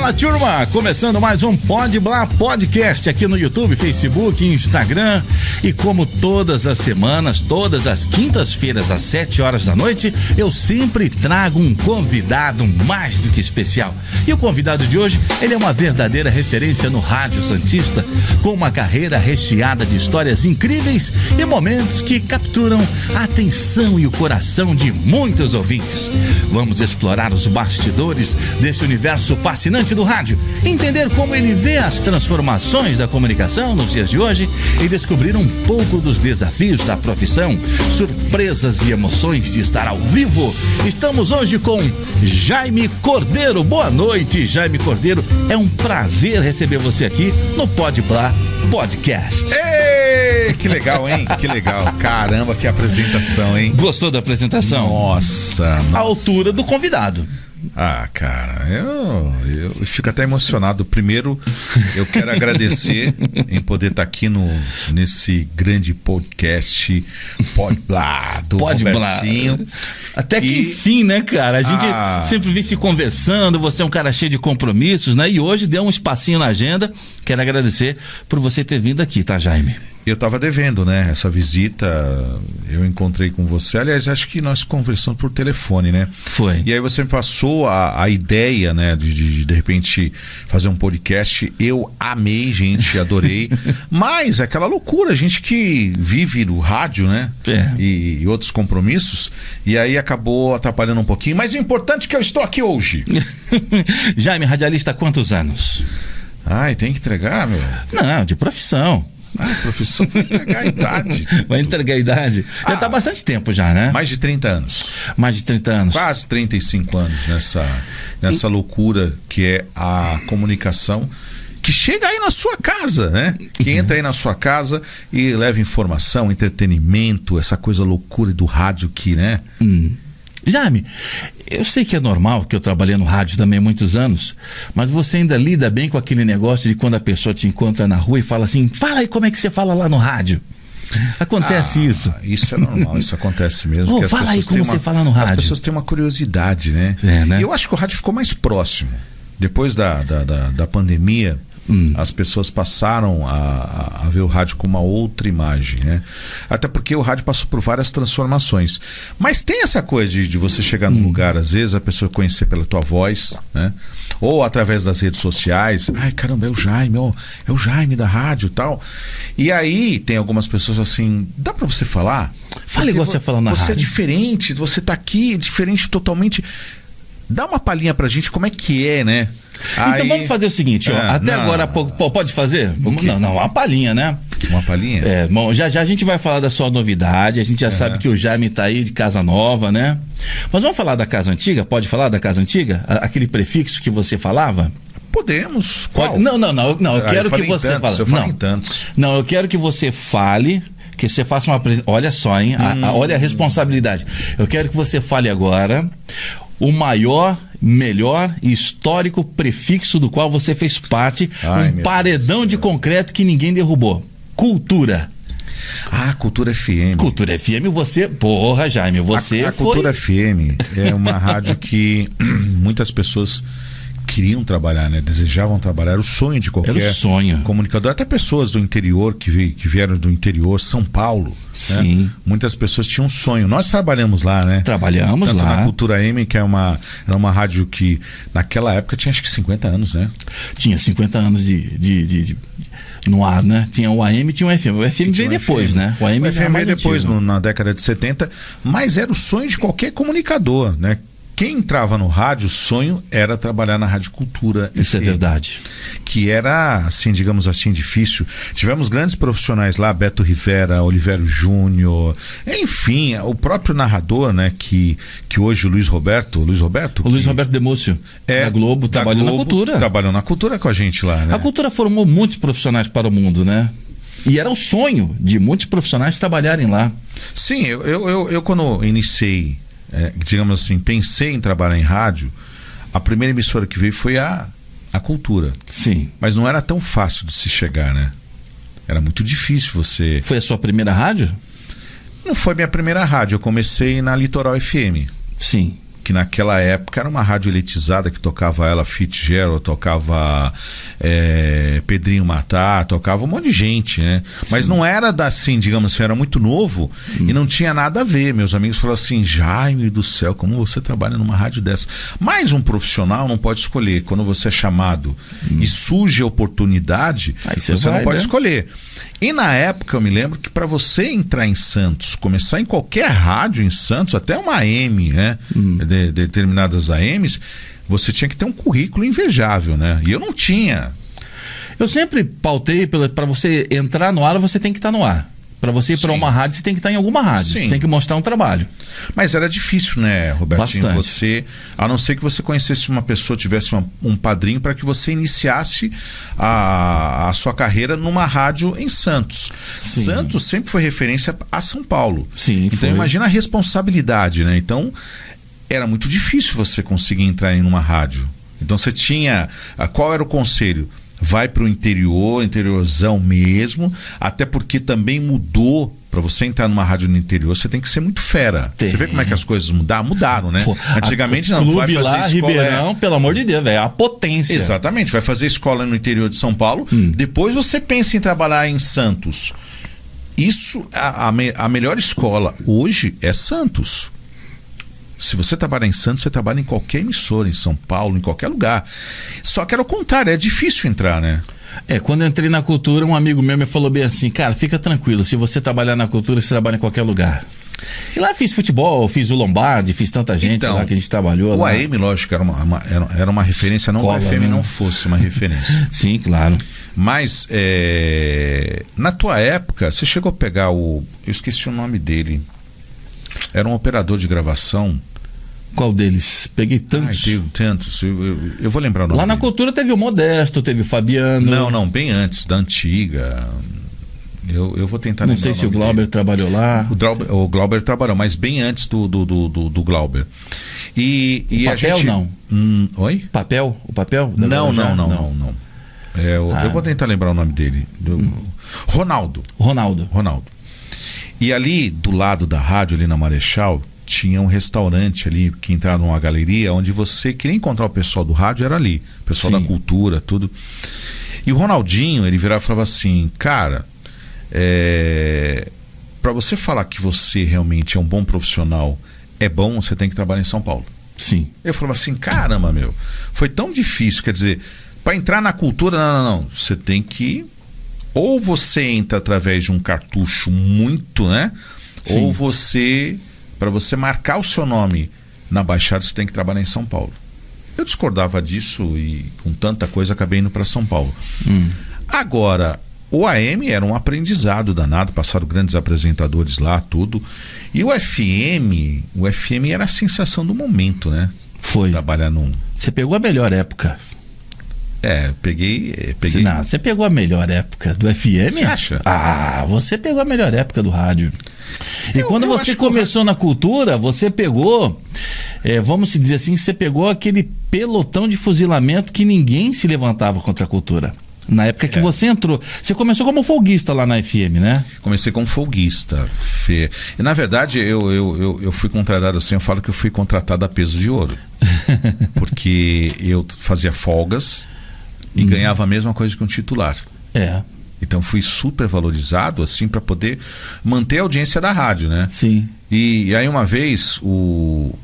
Fala, turma! Começando mais um Pode Blá Podcast aqui no YouTube, Facebook, Instagram. E como todas as semanas, todas as quintas-feiras às 7 horas da noite, eu sempre trago um convidado mais do que especial. E o convidado de hoje, ele é uma verdadeira referência no rádio santista, com uma carreira recheada de histórias incríveis e momentos que capturam a atenção e o coração de muitos ouvintes. Vamos explorar os bastidores desse universo fascinante do rádio, entender como ele vê as transformações da comunicação nos dias de hoje e descobrir um pouco dos desafios da profissão, surpresas e emoções de estar ao vivo. Estamos hoje com Jaime Cordeiro. Boa noite, Jaime Cordeiro. É um prazer receber você aqui no Pode Blá Podcast. Ei, que legal, hein? Que legal. Caramba, que apresentação, hein? Gostou da apresentação? Nossa. A altura do convidado. Ah, cara, eu fico até emocionado. Primeiro, eu quero agradecer em poder estar aqui nesse grande podcast Pode Blá, do Robertinho. Até que enfim, né, cara? A gente sempre vem se conversando, você é um cara cheio de compromissos, né? E hoje deu um espacinho na agenda. Quero agradecer por você ter vindo aqui, tá, Jaime? Eu estava devendo, né? Essa visita, eu encontrei com você. Aliás, acho que nós conversamos por telefone, né? Foi. E aí você me passou a ideia, né? De repente fazer um podcast. Eu amei, gente, adorei. Mas aquela loucura, gente que vive no rádio, né? É. E outros compromissos. E aí acabou atrapalhando um pouquinho. Mas o importante é que eu estou aqui hoje. Jaime, radialista há quantos anos? Ai, tem que entregar, meu? Não, de profissão. Profissão vai entregar a idade. Vai entregar a idade. Já tá há bastante tempo já, né? Mais de 30 anos. Mais de 30 anos. Quase 35 anos nessa loucura que é a comunicação, que chega aí na sua casa, né? Que entra aí na sua casa e leva informação, entretenimento, essa coisa loucura do rádio que, né? Jaime, eu sei que é normal, que eu trabalhei no rádio também há muitos anos, mas você ainda lida bem com aquele negócio de quando a pessoa te encontra na rua e fala assim, fala aí como é que você fala lá no rádio. Acontece isso. Isso é normal, isso acontece mesmo. Fala aí como você fala no rádio. As pessoas têm uma curiosidade, né? Né? E eu acho que o rádio ficou mais próximo. Depois da pandemia, as pessoas passaram a ver o rádio com uma outra imagem, né? Até porque o rádio passou por várias transformações. Mas tem essa coisa de você chegar num lugar, às vezes, a pessoa conhecer pela tua voz, né? Ou através das redes sociais. Ai, caramba, é o Jaime, é o Jaime da rádio e tal. E aí tem algumas pessoas assim, dá pra você falar? Fala igual você fala na rádio. Você é diferente, você tá aqui, diferente totalmente. Dá uma palhinha pra gente como é que é, né? Então vamos fazer o seguinte, ó. Até agora, pode fazer? Não, uma palhinha, né? Uma palhinha? Bom, já a gente vai falar da sua novidade. A gente já sabe que o Jaime tá aí de casa nova, né? Mas vamos falar da casa antiga? Pode falar da casa antiga? Aquele prefixo que você falava? Podemos. Qual? Não, eu quero que você fale. Não, eu quero que você fale, que você faça uma apresentação. Olha só, hein? Olha a responsabilidade. Eu quero que você fale agora o maior, melhor e histórico prefixo do qual você fez parte, um paredão de concreto que ninguém derrubou. Cultura. Cultura FM. Cultura FM, você... Porra, Jaime, você a Cultura FM é uma rádio que muitas pessoas queriam trabalhar, né? Desejavam trabalhar, era o sonho de qualquer comunicador, até pessoas do interior que vieram do interior, São Paulo. Sim. Né? Muitas pessoas tinham um sonho. Nós trabalhamos lá, né? Trabalhamos tanto lá. Na Cultura M, que era uma rádio que naquela época tinha acho que 50 anos, né? Tinha 50 anos de no ar, né? Tinha o AM e tinha o FM. O FM veio depois, né? O FM veio depois, na década de 70, mas era o sonho de qualquer comunicador, né? Quem entrava no rádio, o sonho era trabalhar na Rádio Cultura. Isso é verdade. Que era, assim, digamos assim, difícil. Tivemos grandes profissionais lá, Beto Rivera, Olivério Júnior, enfim, o próprio narrador, né, que hoje o Luiz Roberto Demúcio, da Globo, trabalhou na Cultura. Trabalhou na Cultura com a gente lá, né? A Cultura formou muitos profissionais para o mundo, né? E era o sonho de muitos profissionais trabalharem lá. Sim, eu quando iniciei, digamos assim, pensei em trabalhar em rádio, a primeira emissora que veio foi a Cultura. Sim. Mas não era tão fácil de se chegar, né? Era muito difícil você... Foi a sua primeira rádio? Não foi minha primeira rádio, eu comecei na Litoral FM. Sim. que naquela época era uma rádio elitizada, que tocava Ella Fitzgerald, tocava Pedrinho Matar, tocava um monte de gente, né? Sim. Mas não era assim, digamos assim, era muito novo e não tinha nada a ver. Meus amigos falaram assim: Jaime do céu, como você trabalha numa rádio dessa? Mas um profissional não pode escolher. Quando você é chamado e surge a oportunidade, você não pode escolher. E na época eu me lembro que para você entrar em Santos, começar em qualquer rádio em Santos, até uma AM, né? De determinadas AMs, você tinha que ter um currículo invejável, né? E eu não tinha. Eu sempre pautei para você entrar no ar, você tem que estar no ar. Para você ir para uma rádio, você tem que estar em alguma rádio. Sim. Você tem que mostrar um trabalho. Mas era difícil, né, Robertinho? Bastante. Você, a não ser que você conhecesse uma pessoa, tivesse um padrinho para que você iniciasse a sua carreira numa rádio em Santos. Sim. Santos sempre foi referência a São Paulo. Sim, então imagina a responsabilidade, né? Então era muito difícil você conseguir entrar em uma rádio. Então você tinha... Qual era o conselho? Vai para o interiorzão mesmo, até porque também mudou. Para você entrar numa rádio no interior, você tem que ser muito fera. Você vê como é que as coisas mudaram, né? Pô, antigamente não, vai fazer lá, escola... Ribeirão, pelo amor de Deus, é a potência. Exatamente, vai fazer escola no interior de São Paulo, depois você pensa em trabalhar em Santos. Isso, a melhor escola hoje é Santos. Se você trabalha em Santos, você trabalha em qualquer emissora, em São Paulo, em qualquer lugar. Só que era o contrário, é difícil entrar, né? Quando eu entrei na cultura, um amigo meu me falou bem assim: cara, fica tranquilo, se você trabalhar na cultura, você trabalha em qualquer lugar. E lá fiz futebol, fiz o Lombardi, fiz tanta gente então, lá que a gente trabalhou. O AM, lógico, era uma referência, não que o FM não fosse uma referência. Sim, claro. Mas, na tua época, você chegou a pegar eu esqueci o nome dele. Era um operador de gravação. Qual deles? Peguei tantos. Tantos. Eu vou lembrar o nome. Lá na cultura teve o Modesto, teve o Fabiano. Não, bem antes, da antiga. Eu vou tentar lembrar. Não sei se o Glauber trabalhou lá. O Glauber trabalhou, mas bem antes do Glauber. E o Papel, a gente... não? Oi? Papel? O Papel? Não. Eu vou tentar lembrar o nome dele. Ronaldo. E ali, do lado da rádio, ali na Marechal, tinha um restaurante ali, que entrava numa galeria, onde você queria encontrar o pessoal do rádio, era ali. O pessoal da cultura, tudo. E o Ronaldinho, ele virava e falava assim: cara, para você falar que você realmente é um bom profissional, você tem que trabalhar em São Paulo. Sim. Eu falava assim: caramba, meu, foi tão difícil, quer dizer, para entrar na cultura, não, você tem que... Ou você entra através de um cartucho muito, né? Sim. Ou você, para você marcar o seu nome na Baixada, você tem que trabalhar em São Paulo. Eu discordava disso e com tanta coisa acabei indo para São Paulo. Agora, o AM era um aprendizado danado, passaram grandes apresentadores lá, tudo. E o FM era a sensação do momento, né? Foi. Trabalhar num... Você pegou a melhor época. Peguei. Não, você pegou a melhor época do FM? Você acha? Você pegou a melhor época do rádio. E quando você começou na cultura, você pegou, vamos dizer assim, você pegou aquele pelotão de fuzilamento que ninguém se levantava contra a cultura. Na época que você entrou. Você começou como folguista lá na FM, né? Comecei como folguista. E na verdade, eu fui contratado assim, eu falo que eu fui contratado a peso de ouro. Porque eu fazia folgas e ganhava a mesma coisa que um titular. Então fui super valorizado assim para poder manter a audiência da rádio, né? Sim. E aí uma vez o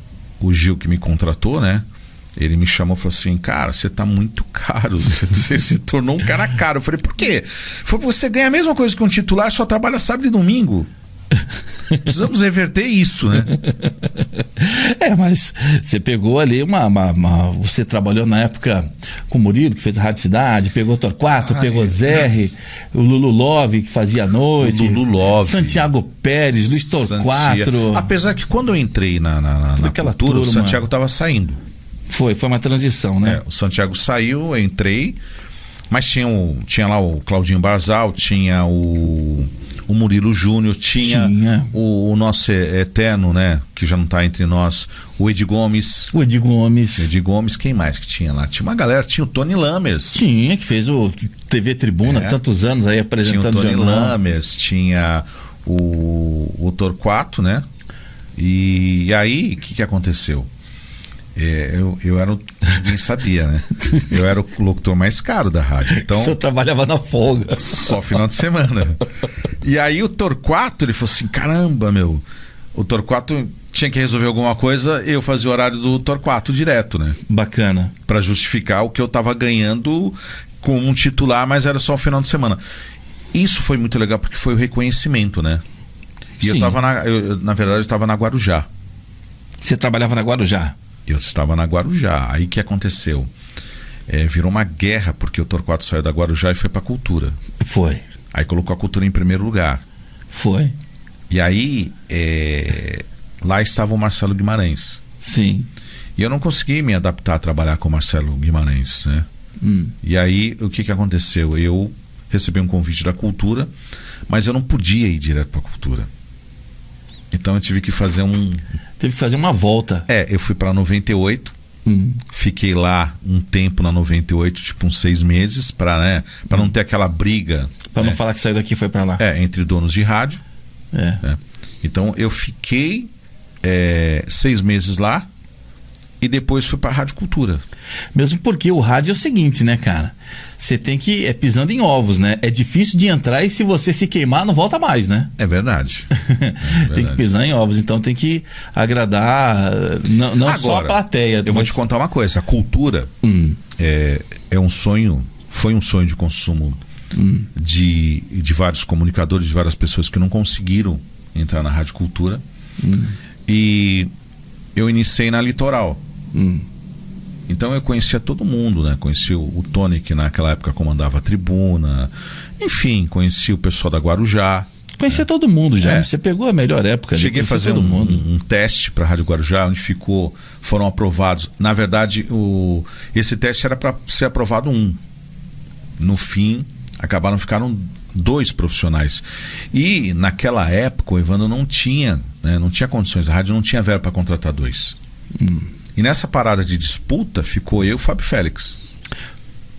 Gil, que me contratou, né? Ele me chamou e falou assim: cara, você tá muito caro, você se tornou um cara caro. Eu falei: por quê? Falei: você ganha a mesma coisa que um titular, só trabalha sábado e domingo. Precisamos reverter isso, né? Mas você pegou ali você trabalhou na época com o Murilo, que fez a Rádio Cidade, pegou Torquato, pegou Zerri, o Lulu Love, que fazia a noite, Santiago Pérez, Luiz Torquato. Apesar que quando eu entrei na cultura, o Santiago estava saindo. Foi uma transição, né? O Santiago saiu, eu entrei, mas tinha lá o Claudinho Barzal, tinha o Murilo Júnior, tinha. O nosso eterno, né, que já não está entre nós, o Edi Gomes. Quem mais que tinha lá? Tinha uma galera, tinha o Tony Lammers. Que fez o TV Tribuna tantos anos aí apresentando o Tony Lammers, tinha o Torquato, né? E aí, o que aconteceu? Ninguém sabia, né? Eu era o locutor mais caro da rádio. Então, você trabalhava na folga. Só final de semana. E aí o Torquato, ele falou assim, caramba, meu, o Torquato tinha que resolver alguma coisa, eu fazia o horário do Torquato direto, né? Bacana. Pra justificar o que eu tava ganhando como um titular, mas era só o final de semana. Isso foi muito legal porque foi o reconhecimento, né? E Sim. na verdade, eu estava na Guarujá. Você trabalhava na Guarujá? Eu estava na Guarujá. Aí que aconteceu? Virou uma guerra, porque o Torquato saiu da Guarujá e foi pra Cultura. Foi. Aí colocou a Cultura em primeiro lugar. Foi. E aí, lá estava o Marcelo Guimarães. Sim. E eu não consegui me adaptar a trabalhar com o Marcelo Guimarães, né? E aí, o que aconteceu? Eu recebi um convite da Cultura, mas eu não podia ir direto pra Cultura. Então eu tive que fazer Teve que fazer uma volta. eu fui pra 98, fiquei lá um tempo na 98, tipo uns 6 meses, pra não ter aquela briga. Pra não falar que saiu daqui e foi pra lá. Entre donos de rádio. Então eu fiquei 6 meses lá e depois fui pra Rádio Cultura. Mesmo porque o rádio é o seguinte, né, cara? Você tem que pisando em ovos, né? É difícil de entrar e se você se queimar, não volta mais, né? É verdade. Tem que pisar em ovos, então tem que agradar não Agora, só a plateia. Eu vou te contar uma coisa, a Cultura é um sonho, foi um sonho de consumo de vários comunicadores, de várias pessoas que não conseguiram entrar na Rádio Cultura. E eu iniciei na Litoral. Então eu conhecia todo mundo, né? Conheci o Tony, que naquela época comandava a Tribuna. Enfim, conheci o pessoal da Guarujá. Conhecia todo mundo já. Você pegou a melhor época. Cheguei a fazer um teste para a Rádio Guarujá, onde foram aprovados. Na verdade, esse teste era para ser aprovado 1. No fim, ficaram 2 profissionais. E naquela época o Evandro não tinha condições, a rádio não tinha verba para contratar 2. E nessa parada de disputa ficou eu e o Fábio Félix.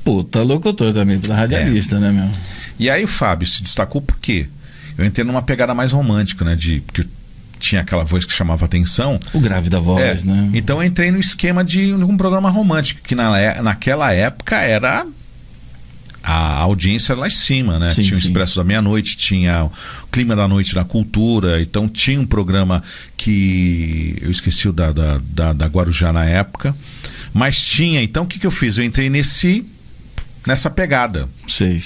Puta locutor também, radialista, né, meu? E aí o Fábio se destacou porque eu entrei numa pegada mais romântica, né? Porque tinha aquela voz que chamava atenção. O grave da voz, né? Então eu entrei no esquema de um programa romântico, que naquela época era... A audiência lá em cima, né? Tinha o Expresso da Meia-Noite, tinha o Clima da Noite na Cultura, então tinha um programa que eu esqueci o da Guarujá na época, mas tinha. Então o que eu fiz? Eu entrei nessa pegada. Sei.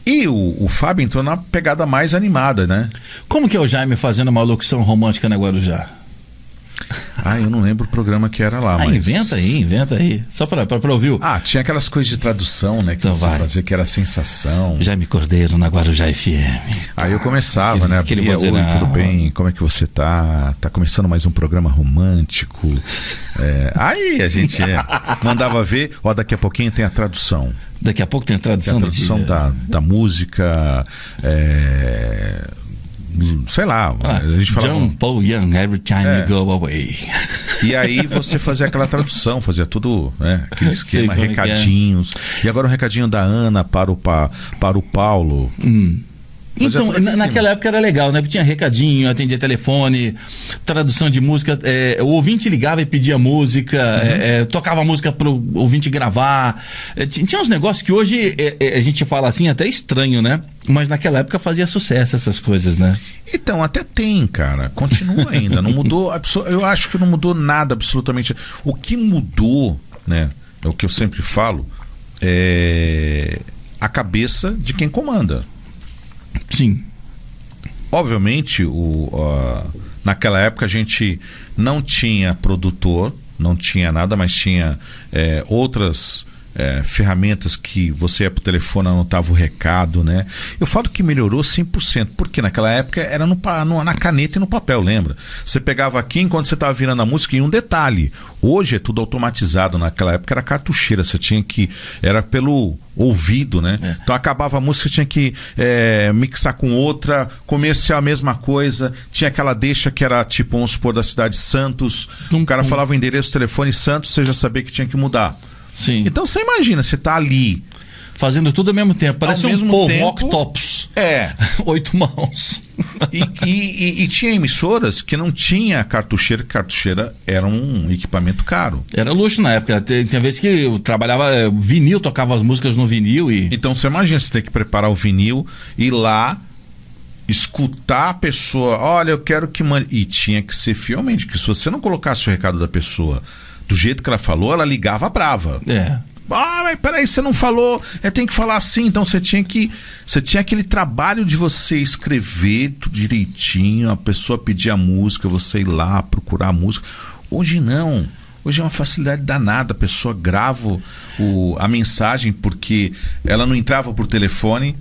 E o Fábio entrou na pegada mais animada, né? Como que é o Jaime fazendo uma locução romântica na Guarujá? Eu não lembro o programa que era lá, mas... Inventa aí. Só pra ouvir. Tinha aquelas coisas de tradução, né? Que então você fazia, que era sensação. Jaime Cordeiro na Guarujá FM. Aí eu começava, né? Abria, oi, tudo bem? Como é que você tá? Tá começando mais um programa romântico. Aí a gente mandava ver. Daqui a pouquinho tem a tradução. Daqui a pouco tem a tradução? Tem a tradução da música... sei lá, a gente falava... John Paul Young, Every Time You Go Away. E aí você fazia aquela tradução, fazia tudo, aquele esquema, recadinhos. E agora um recadinho da Ana para o Paulo. Então, naquela época era legal, né? Porque tinha recadinho, atendia telefone, tradução de música, o ouvinte ligava e pedia música, tocava música pro ouvinte gravar. Tinha uns negócios que hoje a gente fala assim, até estranho, né? Mas naquela época fazia sucesso essas coisas, né? Então, até tem, cara. Continua ainda. Não mudou, eu acho que não mudou nada absolutamente. O que mudou, né? É o que eu sempre falo, é a cabeça de quem comanda. Sim. Obviamente, naquela época a gente não tinha produtor, não tinha nada, mas tinha outras ferramentas que você ia pro telefone, anotava o recado, né? Eu falo que melhorou 100%, porque naquela época era na caneta e no papel, lembra? Você pegava aqui enquanto você estava virando a música, e um detalhe, hoje é tudo automatizado, naquela época era cartucheira, você tinha que, era pelo ouvido, né? Então acabava a música, tinha que mixar com outra, comercial a mesma coisa, tinha aquela deixa que era tipo, vamos supor, da cidade de Santos, o cara falava o endereço, telefone Santos, você já sabia que tinha que mudar. Sim. Então você imagina, você tá ali fazendo tudo ao mesmo tempo, parece um povo octopus. É. 8 mãos. E tinha emissoras que não tinha cartucheira, que cartucheira era um equipamento caro. Era luxo na época. Tinha vezes que eu trabalhava vinil, tocava as músicas no vinil e... Então você imagina, você tem que preparar o vinil, ir lá, escutar a pessoa, olha, eu quero que mande. E tinha que ser fielmente, que se você não colocasse o recado da pessoa do jeito que ela falou, ela ligava brava. Mas peraí, você não falou, tem que falar assim. Então você tinha aquele trabalho de você escrever tudo direitinho, a pessoa pedir a música, você ir lá procurar a música. Hoje não. Hoje é uma facilidade danada, a pessoa grava a mensagem, porque ela não entrava por telefone,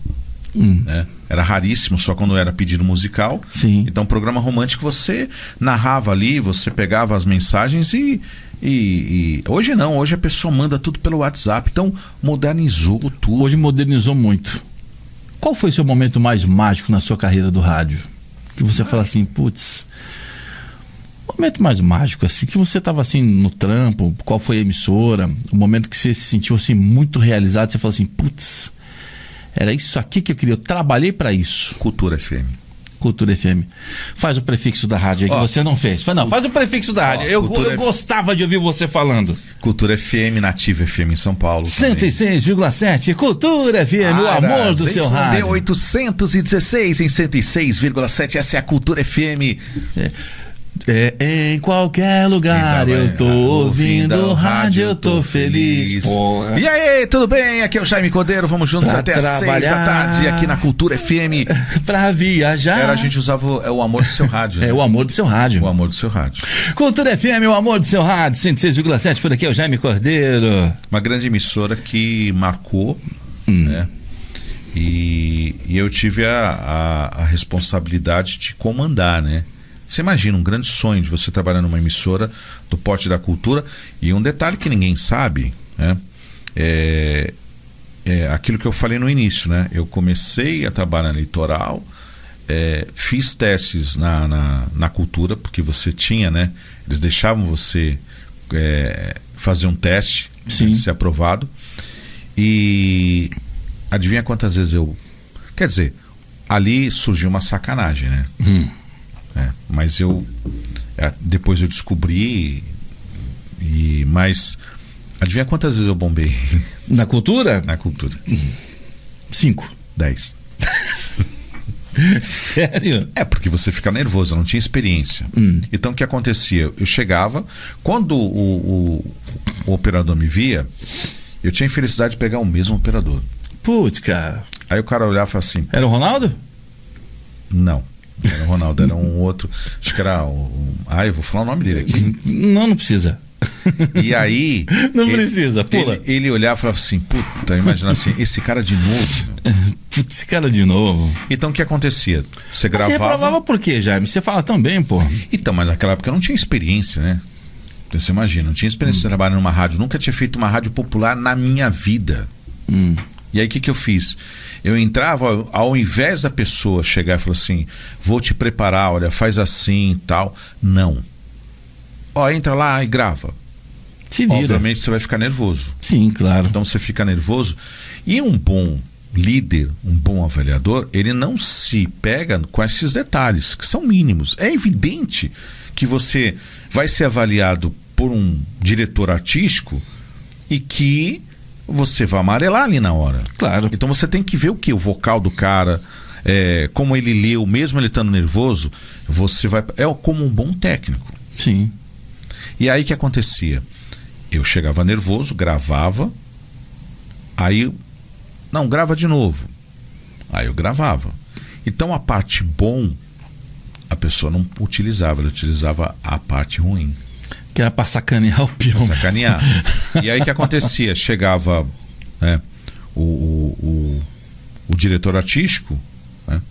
né? Era raríssimo, só quando era pedido musical. Sim. Então programa romântico você narrava ali, você pegava as mensagens e hoje não, hoje a pessoa manda tudo pelo WhatsApp. Então modernizou tudo. Hoje modernizou muito. Qual foi o seu momento mais mágico na sua carreira do rádio? Que você fala assim, putz, momento mais mágico, assim, que você estava assim no trampo, qual foi a emissora, o momento que você se sentiu assim muito realizado, você falou assim, putz, era isso aqui que eu queria, eu trabalhei para isso. Cultura FM. Cultura FM. Faz o prefixo da rádio aí que você não fez. Faz o prefixo da rádio. Eu gostava de ouvir você falando. Cultura FM, Nativa FM em São Paulo. 106,7, Cultura FM, o amor do seu rádio. 816 em 106,7, essa é a Cultura FM. Em qualquer lugar eu tô ouvindo rádio, eu tô feliz. Porra. E aí, tudo bem? Aqui é o Jaime Cordeiro, vamos juntos até às 6 da tarde aqui na Cultura FM. Pra viajar. A gente usava o amor do seu rádio, né? O amor do seu rádio. O amor do seu rádio. Cultura FM, o amor do seu rádio, 106,7, por aqui é o Jaime Cordeiro. Uma grande emissora que marcou, né? E eu tive a responsabilidade de comandar, né? Você imagina um grande sonho de você trabalhar numa emissora do porte da cultura. E um detalhe que ninguém sabe, né? É aquilo que eu falei no início, né? Eu comecei a trabalhar na Litoral, fiz testes na cultura, porque você tinha, né? Eles deixavam você fazer um teste, né, ser aprovado. E adivinha quantas vezes quer dizer, ali surgiu uma sacanagem, né? Mas depois eu descobri, mas adivinha quantas vezes eu bombei? Na cultura? Na cultura. 5. 10. Sério? Porque você fica nervoso, eu não tinha experiência. Então o que acontecia? Eu chegava, quando o operador me via, eu tinha a infelicidade de pegar o mesmo operador. Putz, cara. Aí o cara olhava e falava assim... Era o Ronaldo? Não. Era o Ronaldo, era um outro. Acho que era eu vou falar o nome dele aqui. Não precisa. E aí. Não precisa, pula. Ele olhava e falava assim: puta, imagina assim, esse cara de novo. Putz, esse cara de novo. Então o que acontecia? Você gravava. Você reprovava por quê, Jaime? Você fala tão bem, pô. Então, mas naquela época eu não tinha experiência, né? Então você imagina, não tinha experiência de trabalhar numa rádio, nunca tinha feito uma rádio popular na minha vida. E aí o que eu fiz? Eu entrava, ao invés da pessoa chegar e falar assim, vou te preparar, olha, faz assim e tal. Não. Entra lá e grava. Se vira. Obviamente você vai ficar nervoso. Sim, claro. Então você fica nervoso. E um bom líder, um bom avaliador, ele não se pega com esses detalhes, que são mínimos. É evidente que você vai ser avaliado por um diretor artístico e que você vai amarelar ali na hora. Claro. Então você tem que ver o que? O vocal do cara, como ele leu, mesmo ele estando nervoso, você vai... como um bom técnico. Sim. E aí o que acontecia? Eu chegava nervoso, gravava, aí... Não, grava de novo. Aí eu gravava. Então a parte bom, a pessoa não utilizava, ela utilizava a parte ruim. Que era pra sacanear o peão. Sacanear. E aí o que acontecia? Chegava, né, o diretor artístico, né,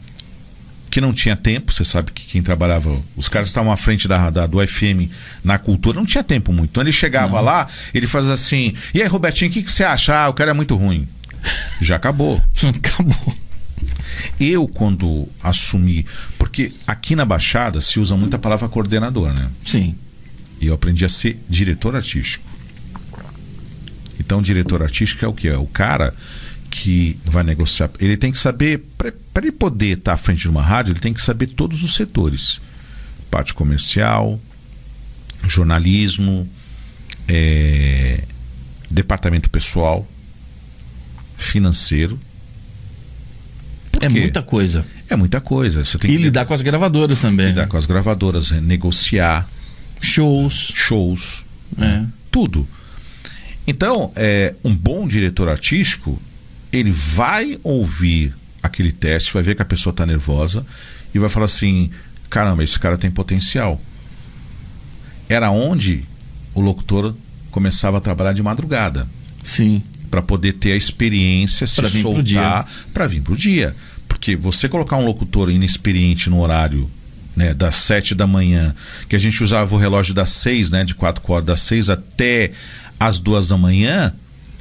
que não tinha tempo. Você sabe que quem trabalhava, os caras estavam à frente do FM na cultura, não tinha tempo muito. Então ele chegava lá, ele fazia assim, e aí, Robertinho, o que você acha? O cara é muito ruim. Já acabou. Acabou. Eu, quando assumi, porque aqui na Baixada se usa muito a palavra coordenador, né? Sim. E eu aprendi a ser diretor artístico. Então, diretor artístico é o quê? É o cara que vai negociar, ele tem que saber, para ele poder estar à frente de uma rádio, ele tem que saber todos os setores: parte comercial, jornalismo, departamento pessoal, financeiro. É muita coisa. É muita coisa. Você tem que lidar com as gravadoras também. Lidar com as gravadoras, negociar. Shows. Tudo. Então, um bom diretor artístico, ele vai ouvir aquele teste, vai ver que a pessoa está nervosa e vai falar assim: caramba, esse cara tem potencial. Era onde o locutor começava a trabalhar de madrugada. Sim. Para poder ter a experiência, se soltar, para vir pro dia. Porque você colocar um locutor inexperiente no horário, né, das 7 da manhã, que a gente usava o relógio das 6, né, de 4 horas, das 6 até as 2 da manhã,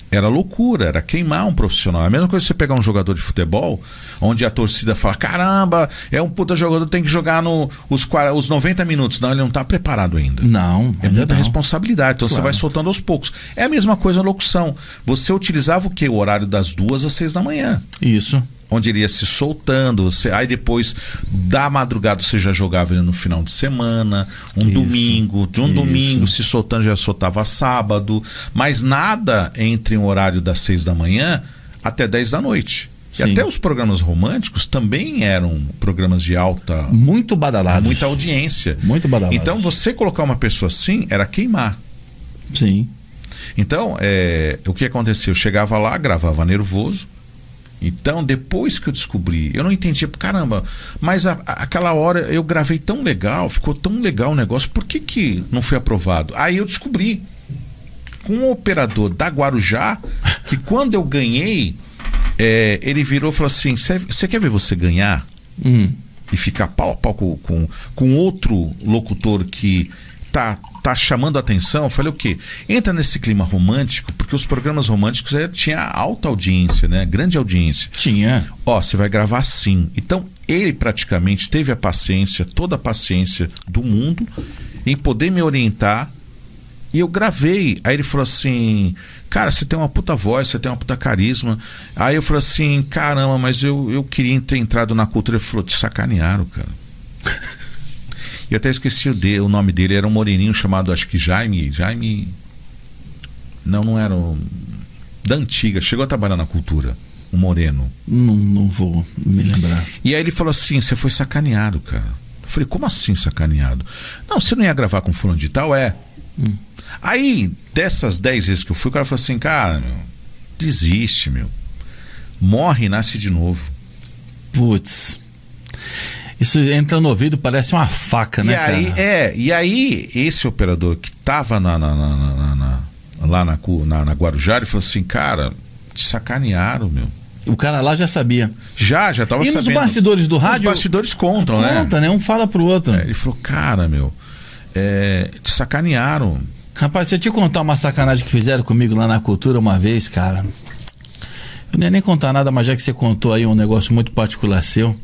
era loucura, era queimar um profissional. É a mesma coisa que você pegar um jogador de futebol, onde a torcida fala: caramba, é um puta jogador, tem que jogar os 90 minutos. Não, ele não está preparado ainda. Não, é muita responsabilidade. Então você vai soltando aos poucos. É a mesma coisa na locução. Você utilizava o quê? O horário das 2 às 6 da manhã. Isso. Onde ele ia se soltando, aí depois da madrugada você já jogava ele no final de semana, domingo, domingo se soltando, já soltava sábado, mas nada entre o horário das 6 da manhã até 10 da noite. Sim. E até os programas românticos também eram programas de alta... Muito badalados. Muita audiência. Muito badalados. Então você colocar uma pessoa assim era queimar. Sim. Então, o que aconteceu? Eu chegava lá, gravava nervoso. Então, depois que eu descobri, eu não entendia, caramba, mas aquela hora eu gravei tão legal, ficou tão legal o negócio, por que não foi aprovado? Aí eu descobri, com um operador da Guarujá, que quando eu ganhei, ele virou e falou assim: você quer ver você ganhar? E ficar pau a pau com outro locutor que tá chamando a atenção? Eu falei: o quê? Entra nesse clima romântico, porque os programas românticos tinha alta audiência, né? Grande audiência. Tinha. Você vai gravar assim. Então, ele praticamente teve a paciência, toda a paciência do mundo, em poder me orientar, e eu gravei. Aí ele falou assim: cara, você tem uma puta voz, você tem uma puta carisma. Aí eu falei assim: caramba, mas eu queria ter entrado na cultura. Ele falou: te sacanearam, cara. Eu até esqueci o nome dele, era um moreninho chamado, acho que Jaime. Não era da antiga, chegou a trabalhar na cultura, um moreno. Não vou me lembrar. E aí ele falou assim: você foi sacaneado, cara. Eu falei: como assim sacaneado? Não, você não ia gravar com fulano de tal? Aí, dessas 10 vezes que eu fui, o cara falou assim: cara, meu, desiste, meu. Morre e nasce de novo. Putz. Isso entra no ouvido, parece uma faca, né, cara? E aí, esse operador que tava lá na Guarujá, ele falou assim: cara, te sacanearam, meu. O cara lá já sabia. Já tava sabendo. E nos bastidores do rádio? Os bastidores contam, né? Conta, né? Um fala pro outro. Ele falou: cara, meu, te sacanearam. Rapaz, se eu te contar uma sacanagem que fizeram comigo lá na cultura uma vez, cara, eu não ia nem contar nada, mas já que você contou aí um negócio muito particular seu,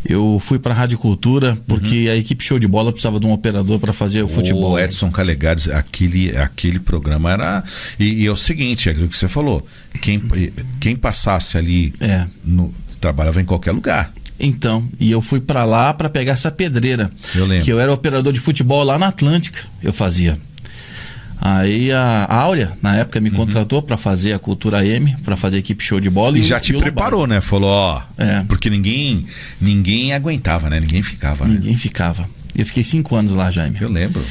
eu fui pra Rádio Cultura porque a equipe Show de Bola precisava de um operador para fazer o futebol. O Edson Calegares, aquele programa era... E é o seguinte, é aquilo que você falou, quem passasse ali trabalhava em qualquer lugar. Então, e eu fui pra lá pra pegar essa pedreira. Eu lembro. Que eu era operador de futebol lá na Atlântica, eu fazia. Aí a Áurea, na época, me contratou para fazer a Cultura M, para fazer a equipe Show de Bola. E já te preparou, né? Falou, porque ninguém aguentava, né? Ninguém ficava, né? Ninguém ficava. Eu fiquei 5 anos lá, Jaime. Eu lembro.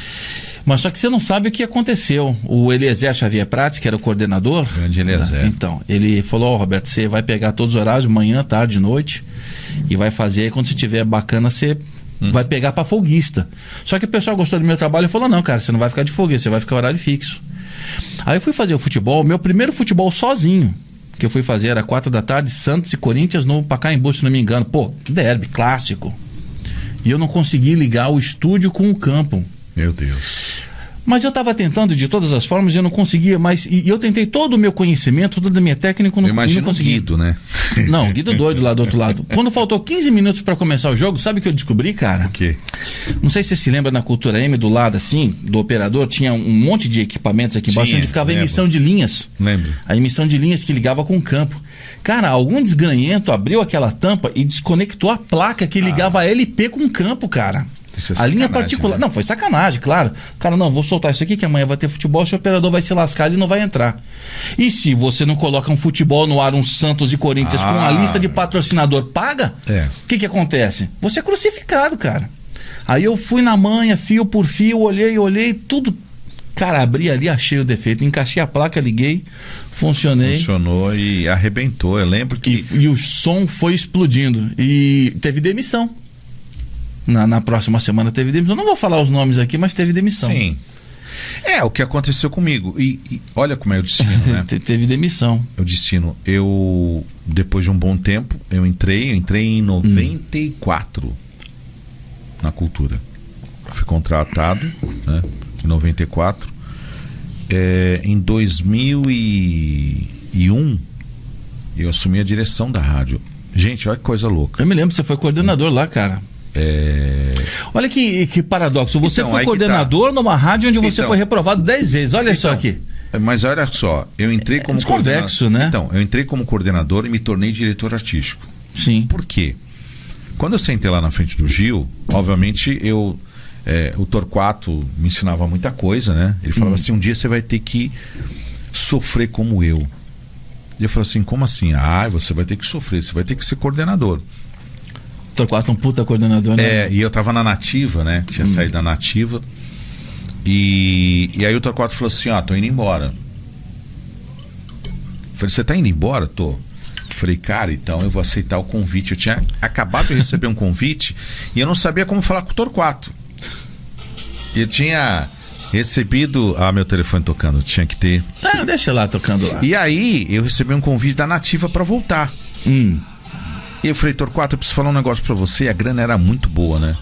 Mas só que você não sabe o que aconteceu. O Eliezer Xavier Prates, que era o coordenador... Grande Eliezer. Então, ele falou: Roberto, você vai pegar todos os horários, manhã, tarde, noite, e vai fazer, aí quando você tiver bacana, você... vai pegar pra folguista. Só que o pessoal gostou do meu trabalho e falou: não, cara, você não vai ficar de folguista, você vai ficar horário fixo. Aí eu fui fazer o futebol, meu primeiro futebol sozinho, que eu fui fazer era 4 da tarde, Santos e Corinthians no Pacaembu, se não me engano. Pô, derby, clássico. E eu não consegui ligar o estúdio com o campo. Meu Deus. Mas eu estava tentando de todas as formas e eu não conseguia mais. E eu tentei todo o meu conhecimento, toda a minha técnica, não consegui. O Guido, né? Não, o Guido doido lá do outro lado. Quando faltou 15 minutos para começar o jogo, sabe o que eu descobri, cara? O quê? Não sei se você se lembra, na Cultura M, do lado assim, do operador, tinha um monte de equipamentos aqui embaixo, onde ficava a emissão de linhas. Lembro. A emissão de linhas que ligava com o campo. Cara, algum desgranhento abriu aquela tampa e desconectou a placa que ligava a LP com o campo, cara. A linha particular. Né? Não, foi sacanagem, claro. Cara, não, vou soltar isso aqui que amanhã vai ter futebol, se o operador vai se lascar, ele não vai entrar. E se você não coloca um futebol no ar, um Santos e Corinthians com a lista de patrocinador paga, o que acontece? Você é crucificado, cara. Aí eu fui na manha, fio por fio, olhei, tudo. Cara, abri ali, achei o defeito, encaixei a placa, liguei, funcionou e arrebentou. Eu lembro que... E o som foi explodindo. E teve demissão. Na próxima semana teve demissão. Não vou falar os nomes aqui, mas teve demissão. Sim. É, o que aconteceu comigo. E olha como é o destino, né? Teve demissão. O destino. Eu, depois de um bom tempo, eu entrei em 94 na Cultura. Fui contratado, né? Em 94. Em 2001, eu assumi a direção da rádio. Gente, olha que coisa louca. Eu me lembro, você foi coordenador lá, cara. Olha que paradoxo. Você foi coordenador numa rádio onde você foi reprovado 10 vezes. Olha só aqui. Mas olha só, eu entrei como desconvexo, né? Então, eu entrei como coordenador e me tornei diretor artístico. Sim. Por quê? Quando eu sentei lá na frente do Gil, obviamente o Torquato me ensinava muita coisa, né? Ele falava assim, um dia você vai ter que sofrer como eu. E eu falei assim, como assim? Você vai ter que sofrer, você vai ter que ser coordenador. Torquato um puta coordenador, né? E eu tava na Nativa, né? Tinha saído da Nativa. E aí o Torquato falou assim, tô indo embora. Eu falei, você tá indo embora? Tô. Eu falei, cara, então eu vou aceitar o convite. Eu tinha acabado de receber um convite e eu não sabia como falar com o Torquato. Eu tinha recebido... meu telefone tocando, tinha que ter... deixa lá, tocando lá. E aí eu recebi um convite da Nativa pra voltar. E eu falei, Torquato, eu preciso falar um negócio pra você. E a grana era muito boa, né?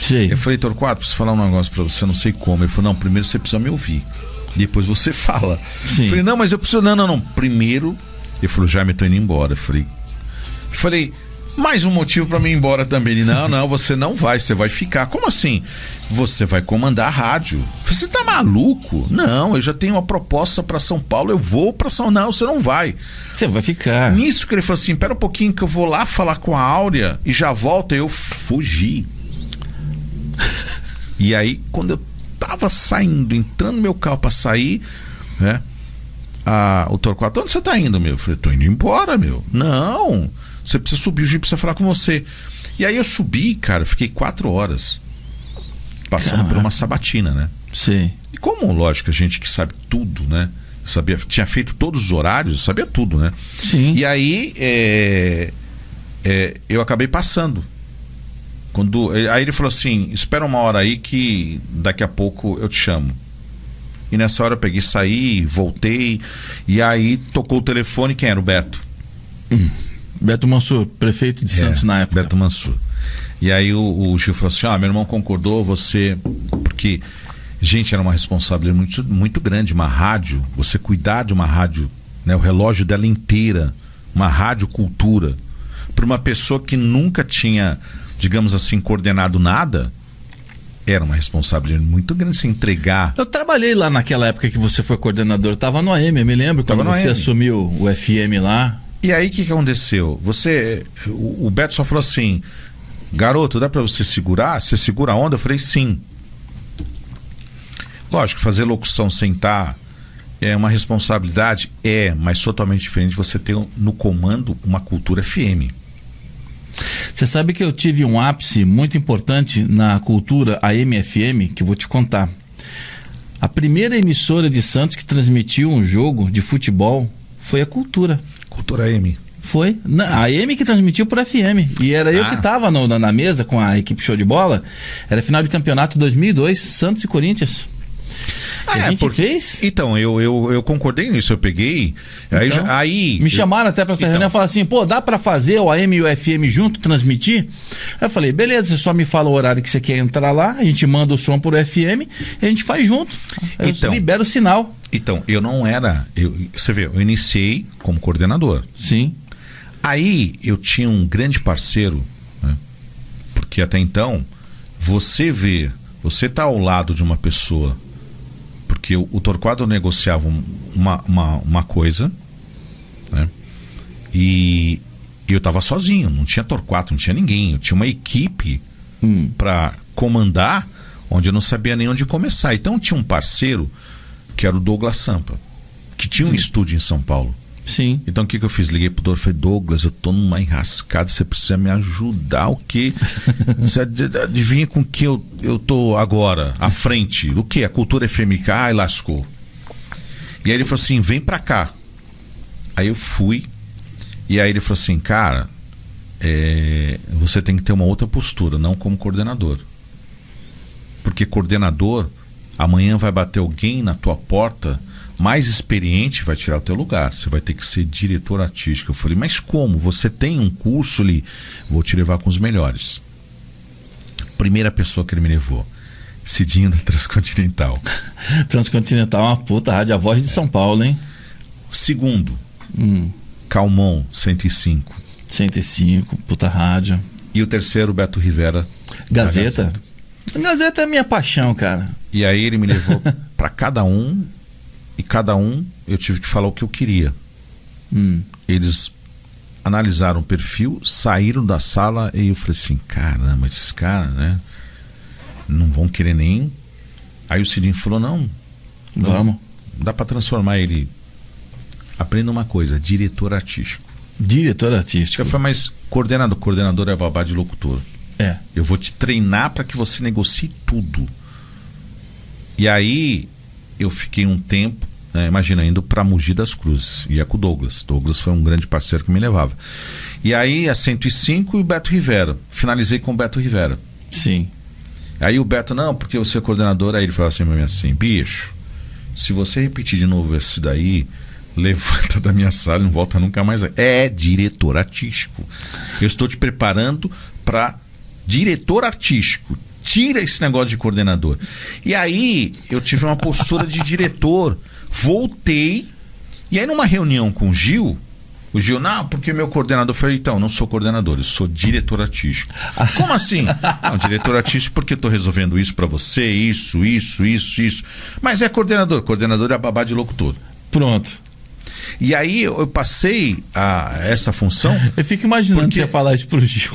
Sim. Eu falei, Torquato, preciso falar um negócio pra você, eu não sei como. Ele falou, não, primeiro você precisa me ouvir, depois você fala. Sim. Eu falei, não, mas eu preciso... Não, primeiro... Ele falou, já me tô indo embora. Eu falei, mais um motivo pra mim ir embora também. Ele, não, você não vai, você vai ficar. Como assim? Você vai comandar a rádio. Eu falei, você tá maluco? Não, eu já tenho uma proposta pra São Paulo, eu vou pra São... Não, você não vai. Você vai ficar. Nisso que ele falou assim, pera um pouquinho que eu vou lá falar com a Áurea e já volto. Eu fugi. E aí, quando eu tava saindo, entrando no meu carro pra sair, né? O Torquato, onde você tá indo, meu? Eu falei, tô indo embora, meu. Não, você precisa subir, o Gil precisa falar com você. E aí eu subi, cara, fiquei 4 horas passando por uma sabatina, né? Sim. E como, lógico, a gente que sabe tudo, né? Tinha feito todos os horários, sabia tudo, né? Sim. E aí eu acabei passando. Aí ele falou assim, espera uma hora aí que daqui a pouco eu te chamo. E nessa hora eu peguei, saí, voltei. E aí tocou o telefone. Quem era? O Beto. Beto Mansur, prefeito de Santos na época. Beto Mansur. E aí o Gil falou assim, meu irmão concordou, você... Porque, gente, era uma responsabilidade muito, muito grande. Uma rádio, você cuidar de uma rádio, né, o relógio dela inteira, uma rádio cultura, para uma pessoa que nunca tinha, digamos assim, coordenado nada... Era uma responsabilidade muito grande se entregar. Eu trabalhei lá naquela época que você foi coordenador. Eu tava no AM, eu me lembro quando você assumiu o FM lá. E aí o que aconteceu? O Beto só falou assim, garoto, dá pra você segurar? Você segura a onda? Eu falei, sim. Lógico, fazer locução sentar é uma responsabilidade? Mas totalmente diferente de você ter no comando uma Cultura FM. Você sabe que eu tive um ápice muito importante na Cultura AM/FM, que eu vou te contar. A primeira emissora de Santos que transmitiu um jogo de futebol foi a Cultura. Cultura AM. Foi. A AM que transmitiu por FM. E era eu que estava na mesa com a equipe Show de Bola. Era final de campeonato 2002, Santos e Corinthians. A gente fez. Então, eu concordei nisso, eu peguei. Então, aí me chamaram até pra essa reunião e falaram assim: pô, dá pra fazer o AM e o FM junto, transmitir? Aí eu falei: beleza, você só me fala o horário que você quer entrar lá, a gente manda o som pro FM e a gente faz junto. Aí eu libero o sinal. Então, eu não era. Você vê, eu iniciei como coordenador. Sim. Aí eu tinha um grande parceiro, né? Porque até então, você tá ao lado de uma pessoa. Porque o Torquato negociava uma coisa, né? E eu estava sozinho, não tinha Torquato, não tinha ninguém. Eu tinha uma equipe para comandar, onde eu não sabia nem onde começar. Então tinha um parceiro, que era o Douglas Sampa, que tinha um estúdio em São Paulo. Sim. Então o que eu fiz? Liguei pro Douglas e falei: Douglas, eu tô numa enrascada, você precisa me ajudar. O quê? Você adivinha com que eu tô agora, à frente? O quê? A Cultura FM. Ai, lascou. E aí ele falou assim: vem pra cá. Aí eu fui. E aí ele falou assim: cara, você tem que ter uma outra postura, não como coordenador. Porque coordenador, amanhã vai bater alguém na tua porta mais experiente, vai tirar o teu lugar. Você vai ter que ser diretor artístico. Eu falei: mas como? Você tem um curso ali? Vou te levar com os melhores. Primeira pessoa que ele me levou, Cidinho da Transcontinental. Transcontinental é uma puta rádio, a voz de São Paulo, hein? Segundo, Calmon 105. 105, puta rádio. E o terceiro, Beto Rivera. Gazeta. Gazeta é minha paixão, cara. E aí ele me levou para cada um. E cada um eu tive que falar o que eu queria. Eles analisaram o perfil, saíram da sala e eu falei assim: caramba, esses caras, né? Não vão querer nem. Aí o Cidinho falou: não, vamos. Dá para transformar ele. Aprenda uma coisa: diretor artístico. Diretor artístico. Eu falei: mas coordenador é babá de locutor. Eu vou te treinar para que você negocie tudo. E aí eu fiquei um tempo, imagina, indo para Mogi das Cruzes, ia com o Douglas. Douglas foi um grande parceiro que me levava. E aí a 105 e o Beto Rivera. Finalizei com o Beto Rivera. Sim. Aí o Beto: não, porque você é coordenador. Aí ele falou assim pra mim assim: bicho, se você repetir de novo isso daí, levanta da minha sala e não volta nunca mais. É diretor artístico. Eu estou te preparando para diretor artístico. Tira esse negócio de coordenador. E aí eu tive uma postura de diretor. Voltei. E aí numa reunião com o Gil, não, porque meu coordenador. Eu falei: então, não sou coordenador, eu sou diretor artístico. Como assim? Não, diretor artístico porque eu tô resolvendo isso pra você, isso. Mas é coordenador é a babá de locutor. Pronto. E aí eu passei a essa função. Eu fico imaginando você falar isso pro Gil.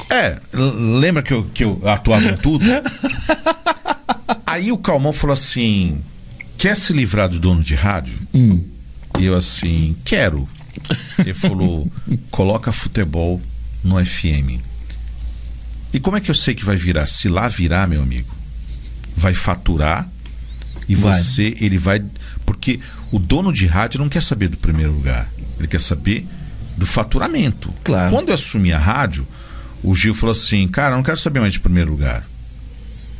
Lembra que eu atuava em tudo? Aí o Calmon falou assim: quer se livrar do dono de rádio? E eu assim: quero. Ele falou: coloca futebol no FM. E como é que eu sei que vai virar? Se lá virar, meu amigo, vai faturar. E ele vai. Porque o dono de rádio não quer saber do primeiro lugar, ele quer saber do faturamento. Claro. Quando eu assumi a rádio, o Gil falou assim: cara, eu não quero saber mais de primeiro lugar.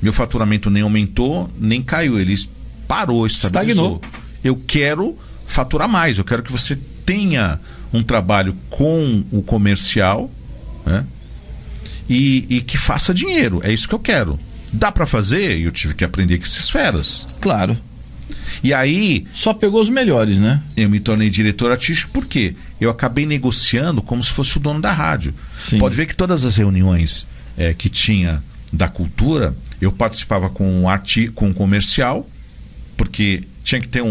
Meu faturamento nem aumentou, nem caiu. Ele parou, estagnou. Eu quero faturar mais, eu quero que você tenha um trabalho com o comercial, né? E que faça dinheiro. É isso que eu quero. Dá pra fazer? Eu tive que aprender com essas feras. Claro. E aí... só pegou os melhores, né? Eu me tornei diretor artístico porque eu acabei negociando como se fosse o dono da rádio. Sim. Pode ver que todas as reuniões que tinha da cultura, eu participava com o comercial, porque tinha que ter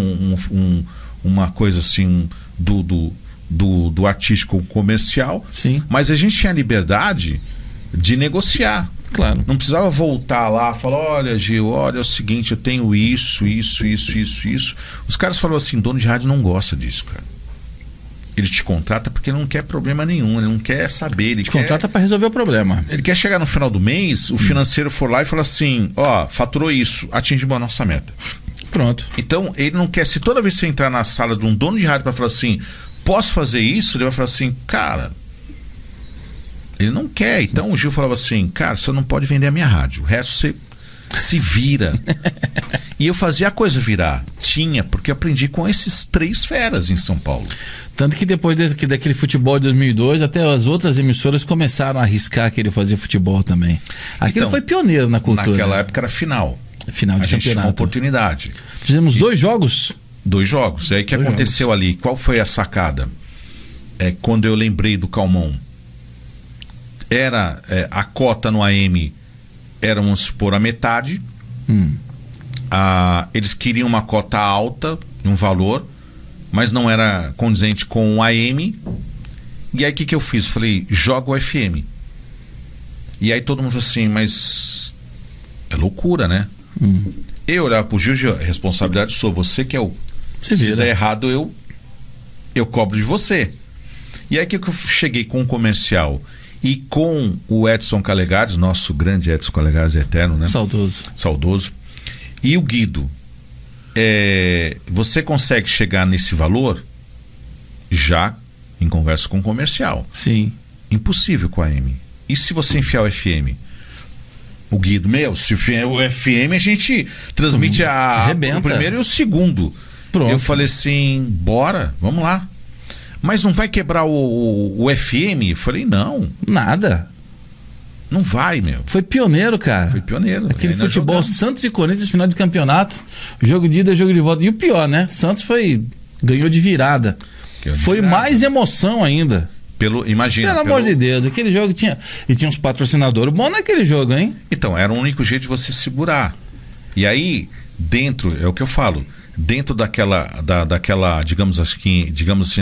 uma coisa assim do artístico comercial. Sim. Mas a gente tinha liberdade de negociar. Claro. Não precisava voltar lá e falar: olha, Gil, olha, é o seguinte, eu tenho isso. Os caras falaram assim: dono de rádio não gosta disso, cara. Ele te contrata porque ele não quer problema nenhum, ele não quer saber. Ele contrata para resolver o problema. Ele quer chegar no final do mês, o financeiro for lá e falar assim: faturou isso, atingimos a nossa meta. Pronto. Então, ele não quer, se toda vez que você entrar na sala de um dono de rádio para falar assim: posso fazer isso? Ele vai falar assim: cara, ele não quer. Então o Gil falava assim: cara, você não pode vender a minha rádio, o resto você se vira. E eu fazia a coisa virar. Tinha, porque eu aprendi com esses 3 feras em São Paulo. Tanto que depois daquele futebol de 2002, até as outras emissoras começaram a arriscar que ele fazia futebol também. Aquilo Então, foi pioneiro na cultura. Naquela época era final. Final de a gente tinha uma campeonato. oportunidade. Fizemos 2 jogos. 2 jogos. E aí o que aconteceu ali? Qual foi a sacada? Quando eu lembrei do Calmon. A cota no AM era, vamos supor, a metade. Eles queriam uma cota alta, um valor, mas não era condizente com o AM. E aí o que eu fiz? Falei, joga o FM. E aí todo mundo falou assim, mas é loucura, né? Eu olhava pro Gil, a responsabilidade sua, você que é o... Se der errado, eu cobro de você. E aí que eu cheguei com um comercial e com o Edson Calegares, nosso grande Edson Calegares eterno, né? Saudoso. E o Guido. Você consegue chegar nesse valor já em conversa com o comercial. Sim. Impossível com a AM. E se você enfiar o FM? O Guido, se enfiar o FM, a gente transmite o primeiro e o segundo. Pronto. Eu falei assim, bora, vamos lá. Mas não vai quebrar o FM? Eu falei, não. Nada. Não vai, meu. Foi pioneiro, cara. Foi pioneiro. Aquele futebol, Santos e Corinthians, final de campeonato. Jogo de ida, jogo de volta. E o pior, né? Santos ganhou de virada. Foi mais emoção ainda. Imagina. Pelo amor de Deus, aquele jogo tinha uns patrocinadores bons naquele jogo, hein? Então, era o único jeito de você segurar. E aí, dentro, é o que eu falo, dentro daquela, digamos assim,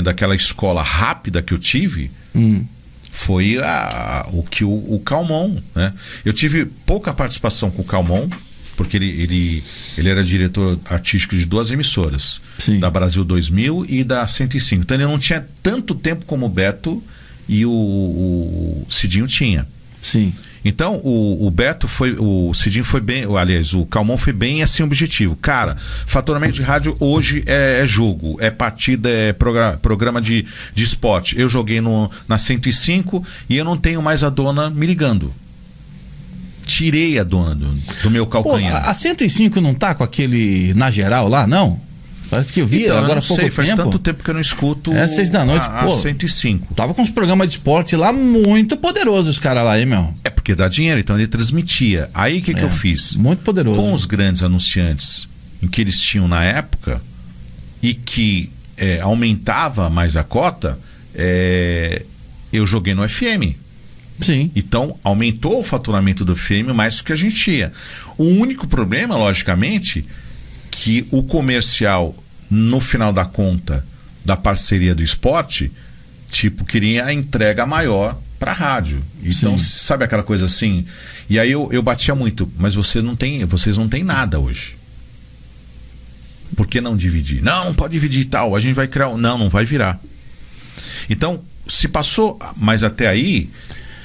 daquela escola rápida que eu tive, foi o Calmon, né? Eu tive pouca participação com o Calmon, porque ele era diretor artístico de 2 emissoras. Sim. Da Brasil 2000 e da 105. Então ele não tinha tanto tempo como o Beto e o Cidinho tinha. Sim. Então o Cidinho foi bem, aliás, o Calmon foi bem assim objetivo. Cara, faturamento de rádio hoje é jogo, é partida, é programa de esporte. Eu joguei na 105 e eu não tenho mais a dona me ligando. Tirei a dona do meu calcanhar. Pô, a 105 não tá com aquele na geral lá, não? Parece que eu vi então, agora há pouco tempo. Faz tanto tempo que eu não escuto 6 da noite, a 105. Tava com uns programas de esporte lá muito poderosos os caras lá, hein, meu? É porque dá dinheiro, então ele transmitia. Aí o que eu fiz? Muito poderoso. Com os grandes anunciantes em que eles tinham na época e que aumentava mais a cota, eu joguei no FM. Sim. Então aumentou o faturamento do FM mais do que a gente tinha. O único problema, logicamente, que o comercial, no final da conta da parceria do esporte, queria a entrega maior para a rádio. Então, sabe aquela coisa assim? E aí eu batia muito, mas vocês não têm nada hoje. Por que não dividir? Não, pode dividir e tal, a gente vai criar... Não vai virar. Então, se passou, mas até aí...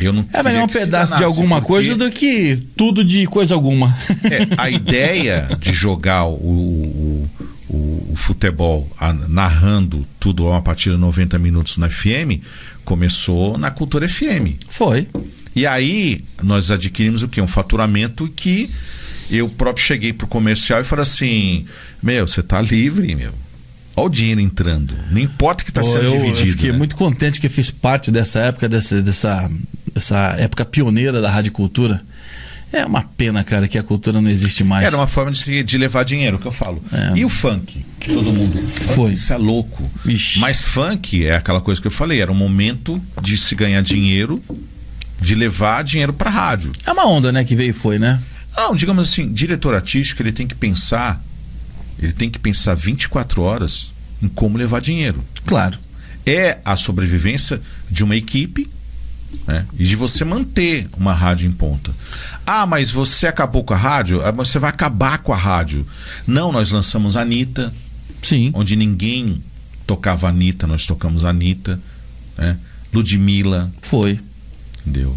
Eu não melhor um pedaço de alguma coisa do que tudo de coisa alguma. A ideia de jogar o futebol narrando tudo a uma partida de 90 minutos na FM começou na Cultura FM. Foi. E aí nós adquirimos o quê? Um faturamento que eu próprio cheguei pro comercial e falei assim, você tá livre, meu. Olha o dinheiro entrando. Não importa que está sendo dividido. Eu fiquei muito contente que eu fiz parte dessa época, dessa época pioneira da Rádio Cultura. É uma pena, cara, que a cultura não existe mais. Era uma forma de levar dinheiro, que eu falo. E o funk? Que todo mundo... Foi. Isso é louco. Ixi. Mas funk é aquela coisa que eu falei. Era um momento de se ganhar dinheiro, de levar dinheiro para rádio. É uma onda, né, que veio e foi, né? Não, digamos assim, diretor artístico, ele tem que pensar 24 horas em como levar dinheiro. Claro. É a sobrevivência de uma equipe, né? E de você manter uma rádio em ponta. Mas você acabou com a rádio? Você vai acabar com a rádio. Não, nós lançamos a Anitta. Sim. Onde ninguém tocava a Anitta, nós tocamos a Anitta, né? Ludmilla. Foi. Entendeu?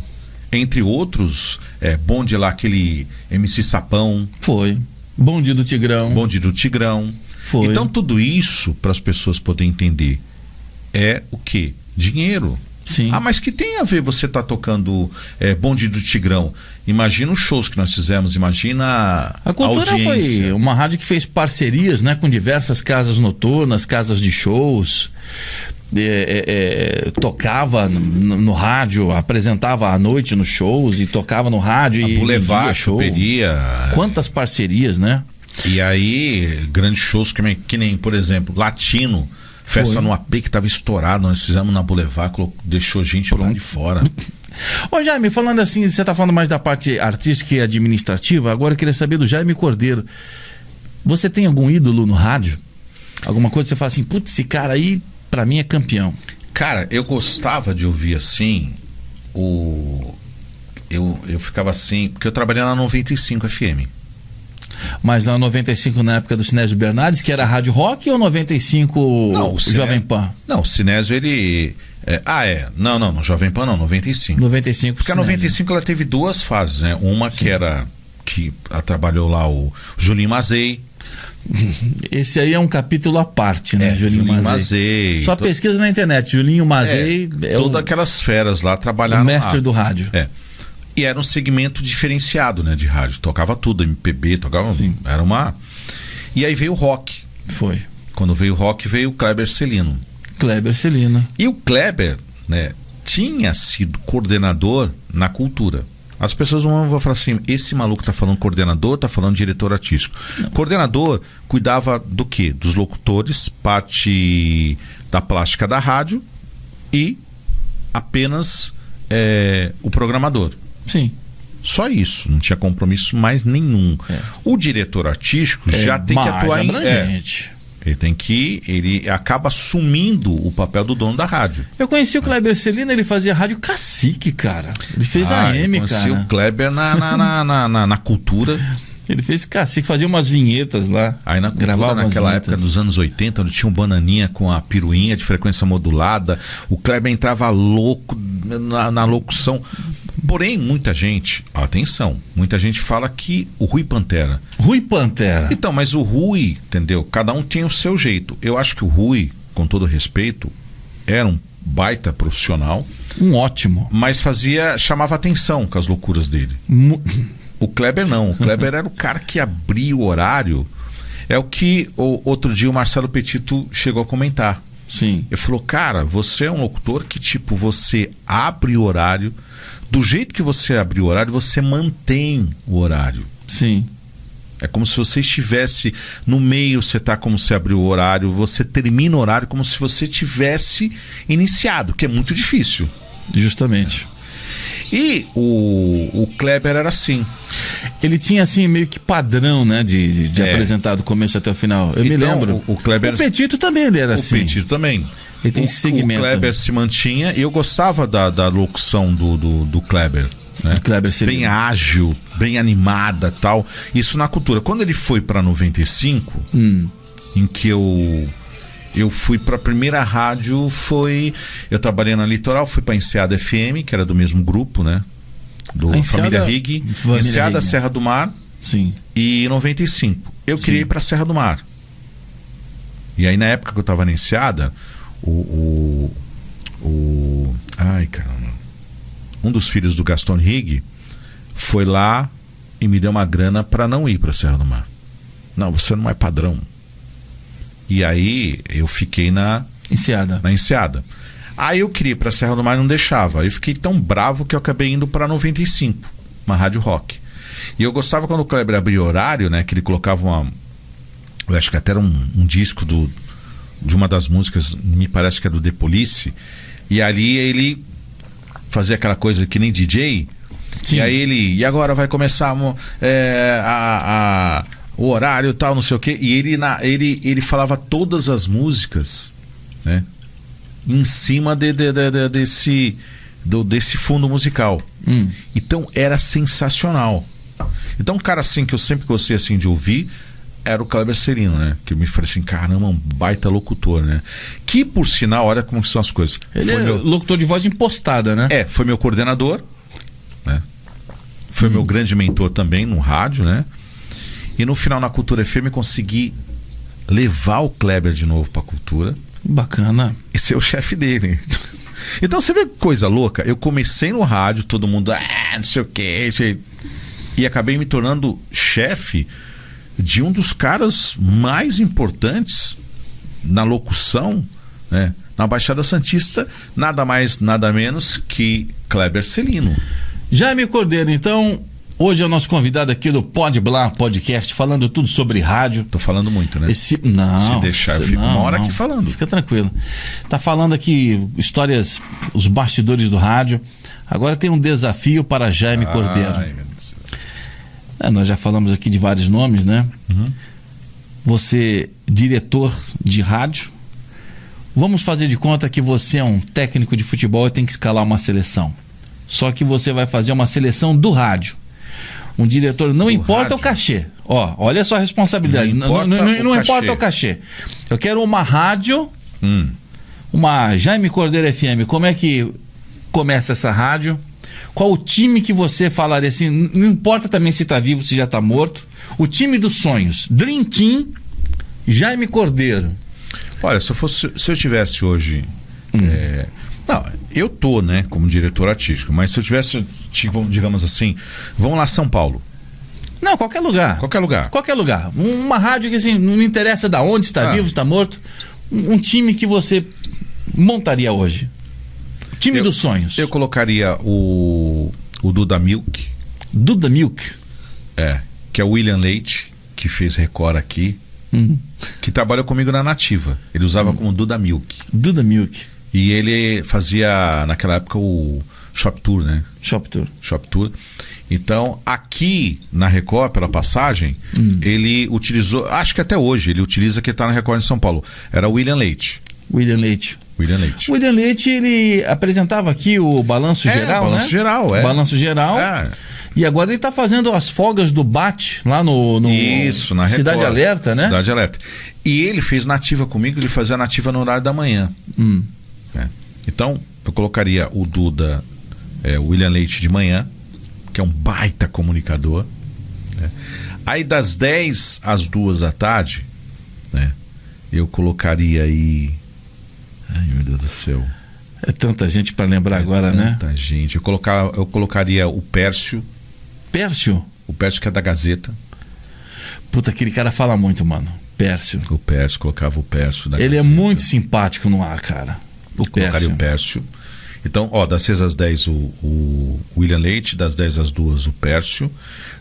Entre outros, bonde lá, aquele MC Sapão. Foi. Bonde do Tigrão. Foi. Então tudo isso, para as pessoas poderem entender, é o quê? Dinheiro. Sim. Ah, mas que tem a ver você tá tocando Bonde do Tigrão? Imagina os shows que nós fizemos, imagina a Cultura audiência. foi uma rádio que fez parcerias, né, com diversas casas noturnas, casas de shows. Tocava no rádio, apresentava à noite nos shows e tocava no rádio. A Boulevard, Choperia. Quantas parcerias, né? E aí, grandes shows que nem, por exemplo, Latino, festa no AP que estava estourado, nós fizemos na Boulevard, deixou gente lá de fora. Ô Jaime, falando assim, você está falando mais da parte artística e administrativa, agora eu queria saber do Jaime Cordeiro. Você tem algum ídolo no rádio? Alguma coisa que você fala assim, putz, esse cara aí pra mim é campeão? Cara, eu gostava de ouvir assim, eu ficava assim, porque eu trabalhei na 95 FM. Mas na 95 na época do Sinésio Bernardes, que era Rádio Rock, ou 95 não, Jovem Pan? Não, o Sinésio ele... Não, no Jovem Pan não, 95. 95 porque a 95 ela teve duas fases, né? Uma que era... que trabalhou lá o Julinho Mazei. Esse aí é um capítulo à parte, né? Julinho Mazei. Só pesquisa na internet, Julinho Mazei. Todas aquelas feras lá trabalharam. O mestre do rádio. E era um segmento diferenciado, né, de rádio. Tocava tudo, MPB, tocava. Sim. Era uma. E aí veio o rock. Foi. Quando veio o rock, veio o Kleber Celino. E o Kleber, né, tinha sido coordenador na Cultura. As pessoas vão falar assim, esse maluco tá falando coordenador, tá falando diretor artístico. Não. Coordenador cuidava do quê? Dos locutores, parte da plástica da rádio e apenas o programador. Sim. Só isso, não tinha compromisso mais nenhum. O diretor artístico já tem que atuar abrangente. Ele acaba assumindo o papel do dono da rádio. Eu conheci o Kleber Celino, ele fazia rádio Cacique, cara. Ele fez AM, cara. Eu conheci o Kleber na Cultura. Ele fez Cacique, fazia umas vinhetas lá. Aí na Cultura, naquela época dos anos 80, onde tinha um Bananinha com a piruinha de frequência modulada, o Kleber entrava louco na locução. Porém, muita gente, atenção, muita gente fala que o Rui Pantera. Então, mas o Rui, entendeu? Cada um tem o seu jeito. Eu acho que o Rui, com todo respeito, era um baita profissional. Um ótimo. Mas chamava atenção com as loucuras dele. O Kleber não. O Kleber era o cara que abria o horário. É o que outro dia o Marcelo Petito chegou a comentar. Sim. Ele falou, cara, você é um locutor que, tipo, você abre o horário. Do jeito que você abre o horário, você mantém o horário. Sim. É como se você estivesse no meio, você tá como se abriu o horário, você termina o horário como se você tivesse iniciado, que é muito difícil. Justamente. E o Kleber era assim. Ele tinha assim meio que padrão, né, de apresentar do começo até o final. Eu me lembro. O Kleber... O Petito também ele era assim. O Petito também. Ele tem esse segmento. O Kleber se mantinha e eu gostava da locução do Kleber. Né? Kleber bem ágil, bem animada, tal. Isso na Cultura. Quando ele foi para 95, em que eu fui para a primeira rádio, eu trabalhei na Litoral, fui para a Enseada FM, que era do mesmo grupo, né? Do Família Rig, Enseada, Serra do Mar. Sim. E 95. Eu queria ir para a Serra do Mar. E aí na época que eu estava na Enseada, ai, caramba. Um dos filhos do Gaston Rig foi lá e me deu uma grana para não ir para Serra do Mar. Não, você não é padrão. E aí eu fiquei na Enseada. Aí eu queria ir para Serra do Mar e não deixava. Aí eu fiquei tão bravo que eu acabei indo para 95, uma rádio rock. E eu gostava quando o Kleber abria horário, né, que ele colocava eu acho que até era um disco de uma das músicas, me parece que é do The Police, e ali ele fazia aquela coisa que nem DJ. Sim. E aí e agora vai começar o horário e tal, não sei o quê, e ele falava todas as músicas, né, em cima desse fundo musical. Então era sensacional. Então um cara assim que eu sempre gostei assim de ouvir era o Kleber Celino, né? Que eu me falei assim, caramba, um baita locutor, né? Que, por sinal, olha como são as coisas. Ele foi locutor de voz impostada, né? Foi meu coordenador, né? Foi meu grande mentor também no rádio, né? E no final, na Cultura FM, consegui levar o Kleber de novo pra Cultura. Bacana. E ser o chefe dele. Então você vê que coisa louca. Eu comecei no rádio, todo mundo, não sei o que, e acabei me tornando chefe de um dos caras mais importantes na locução, né, na Baixada Santista, nada mais, nada menos que Kleber Celino. Jaime Cordeiro, então, hoje é o nosso convidado aqui do Pode Blá Podcast, falando tudo sobre rádio. Tô falando muito, né? Não. Se deixar, eu fico uma hora aqui falando. Fica tranquilo. Tá falando aqui histórias, os bastidores do rádio. Agora tem um desafio para Jaime Cordeiro. Ai, meu Deus. Nós já falamos aqui de vários nomes, né? Uhum. Você, diretor de rádio. Vamos fazer de conta que você é um técnico de futebol e tem que escalar uma seleção. Só que você vai fazer uma seleção do rádio. Um diretor, não importa rádio. O cachê. Olha só a responsabilidade. Não importa o cachê. Eu quero uma rádio, uma Jaime Cordeiro FM. Como é que começa essa rádio? Qual o time que você falaria assim? Não importa também se está vivo, se já está morto. O time dos sonhos. Dream Team, Jaime Cordeiro. Olha, se eu tivesse hoje... Não, eu tô, né, como diretor artístico, mas se eu tivesse, digamos assim, vamos lá, São Paulo. Não, qualquer lugar. Qualquer lugar. Qualquer lugar. Uma rádio que assim, não interessa de onde está vivo, está morto. Um time que você montaria hoje. Time dos sonhos. Eu colocaria o Duda Milk. Duda Milk? Que é o William Leite, que fez Record aqui, que trabalha comigo na Nativa. Ele usava como Duda Milk. Duda Milk. E ele fazia, naquela época, o Shop Tour, né? Shop Tour. Então, aqui na Record, pela passagem, ele utilizou, acho que até hoje, ele utiliza que está na Record em São Paulo. Era o William Leite. William Leite, ele apresentava aqui o Balanço Geral, Balanço né? Geral, Balanço Geral. E agora ele está fazendo as folgas do Bate lá no Isso, na Record. Cidade Alerta, né? Cidade Alerta. E ele fez Nativa comigo, ele fazia Nativa no horário da manhã. Então, eu colocaria o Duda, o William Leite de manhã, que é um baita comunicador. Né? Aí das 10 às 2 da tarde, né, eu colocaria aí... Ai, meu Deus do céu. É tanta gente para lembrar agora, né? Tanta gente. Eu colocaria o Pércio. Pércio? O Pércio, que é da Gazeta. Puta, aquele cara fala muito, mano. Pércio. O Pércio, colocava o Pércio da Ele Gazeta. É muito simpático no ar, cara. Colocaria o Pércio. Então, das 6 às 10 o William Leite, das 10 às 2 o Pércio,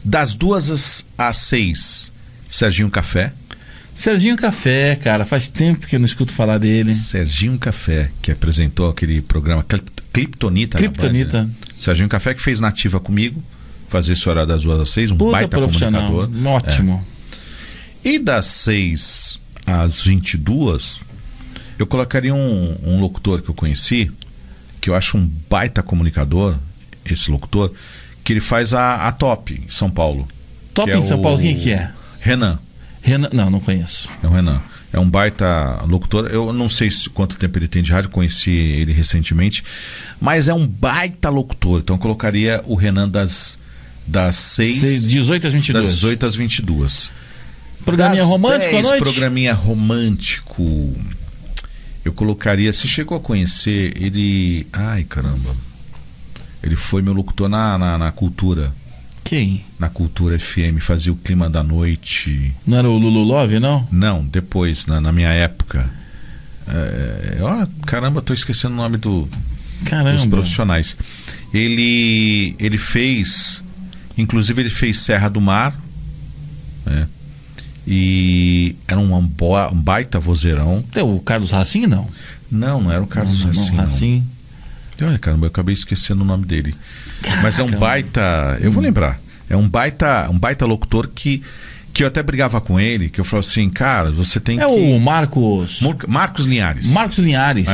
das 2 às 6 Serginho Café. Serginho Café, cara, faz tempo que eu não escuto falar dele. Serginho Café, que apresentou aquele programa Cliptonita. Cliptonita. Né? Serginho Café, que fez Nativa comigo, fazia esse horário das 2 às 6, baita comunicador. Ótimo. E das 6 às 22, eu colocaria um locutor que eu conheci, que eu acho um baita comunicador, esse locutor, que ele faz a Top em São Paulo. Top em São Paulo, quem que é? Renan. Não conheço. É o Renan. É um baita locutor. Eu não sei quanto tempo ele tem de rádio, conheci ele recentemente, mas é um baita locutor. Então eu colocaria o Renan das 18 às 22. Das 18 às 22. Programinha romântico à noite? Programinha romântico. Eu colocaria... Você chegou a conhecer ele... Ai, caramba. Ele foi meu locutor na Cultura. Quem? Na Cultura FM, fazia o Clima da Noite. Não era o Lulu Love, não? Não, depois, na minha época. Caramba, tô esquecendo o nome dos profissionais. Ele fez... Inclusive ele fez Serra do Mar, né? E era um baita vozeirão. O Carlos Racim, não? Não era o Carlos Racim. Racim. Olha, caramba, eu acabei esquecendo o nome dele. Caraca. Mas é um baita... Eu vou lembrar. É um baita locutor que eu até brigava com ele, que eu falava assim, cara, você tem que... o Marcos Linhares. Marcos Linhares.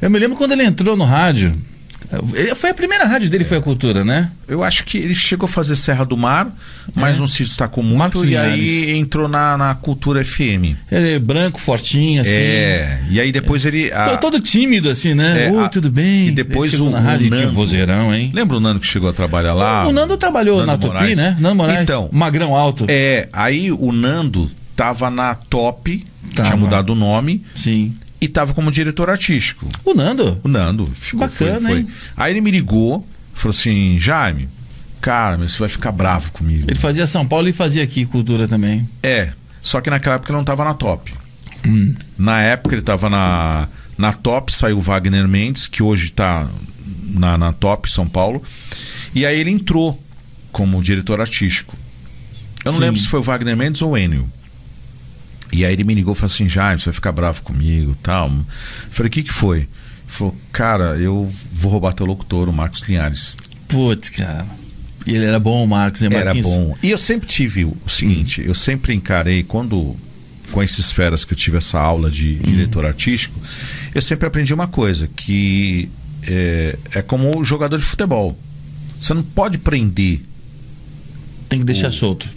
Eu me lembro quando ele entrou no rádio. Foi a primeira rádio dele, foi a Cultura, né? Eu acho que ele chegou a fazer Serra do Mar, mas não se destacou muito. Marcos Linhares. Aí entrou na Cultura FM. Ele é branco, fortinho, assim. E aí depois ele... Todo tímido, assim, né? Tudo bem. E depois na rádio tinha um vozeirão, hein? Lembra o Nando que chegou a trabalhar lá? O Nando trabalhou na Tupi, né? Nando Moraes. Então, magrão alto. Aí o Nando tava na Top, tinha mudado o nome. Sim. e tava como diretor artístico. O Nando? O Nando. Ficou, Bacana, hein? Aí ele me ligou, falou assim, Jaime, cara, mas você vai ficar bravo comigo. Ele fazia São Paulo e fazia aqui Cultura também. Só que naquela época ele não tava na Top. Na época ele tava na Top, saiu o Wagner Mendes, que hoje tá na Top São Paulo. E aí ele entrou como diretor artístico. Eu não lembro se foi o Wagner Mendes ou o Enio. E aí ele me ligou e falou assim, Jaime, você vai ficar bravo comigo e tal. Eu falei, o que foi? Ele falou, cara, eu vou roubar teu locutor, o Marcos Linhares. Putz, cara. E ele era bom, o Marcos, hein, Marquinhos? Era bom. E eu sempre tive o seguinte, eu sempre encarei, com esses feras que eu tive essa aula de diretor artístico, eu sempre aprendi uma coisa, que é como o jogador de futebol. Você não pode prender. Tem que deixar solto.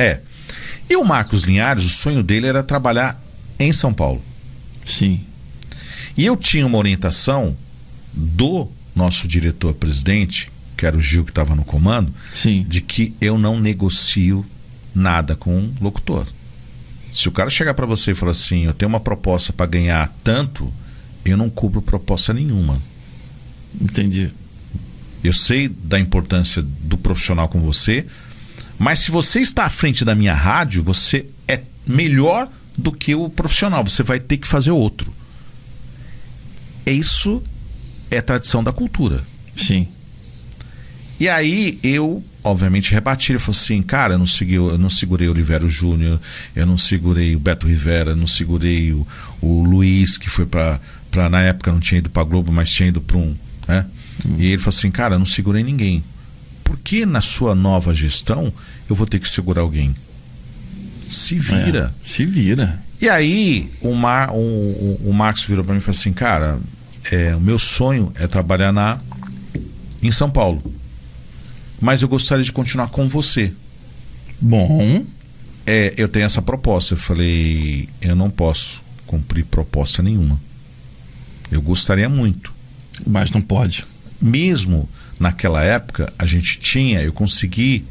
E o Marcos Linhares, o sonho dele era trabalhar em São Paulo. Sim. E eu tinha uma orientação do nosso diretor-presidente, que era o Gil que estava no comando, sim, de que eu não negocio nada com um locutor. Se o cara chegar para você e falar assim, eu tenho uma proposta para ganhar tanto, eu não cubro proposta nenhuma. Entendi. Eu sei da importância do profissional com você, mas se você está à frente da minha rádio, você é melhor do que o profissional. Você vai ter que fazer outro. Isso é tradição da cultura. Sim. E aí eu, obviamente, rebati. Ele falou assim, cara, eu não segurei o Olivério Júnior, eu não segurei o Beto Rivera, eu não segurei o Luiz, que foi para na época não tinha ido para Globo, mas tinha ido para um... né? E ele falou assim, cara, eu não segurei ninguém. Por que na sua nova gestão eu vou ter que segurar alguém? Se vira. Se vira. E aí o Marcos virou para mim e falou assim, cara, o meu sonho é trabalhar em São Paulo, mas eu gostaria de continuar com você. Bom. Eu tenho essa proposta. Eu falei, eu não posso cumprir proposta nenhuma. Eu gostaria muito, mas não pode. Mesmo naquela época eu consegui,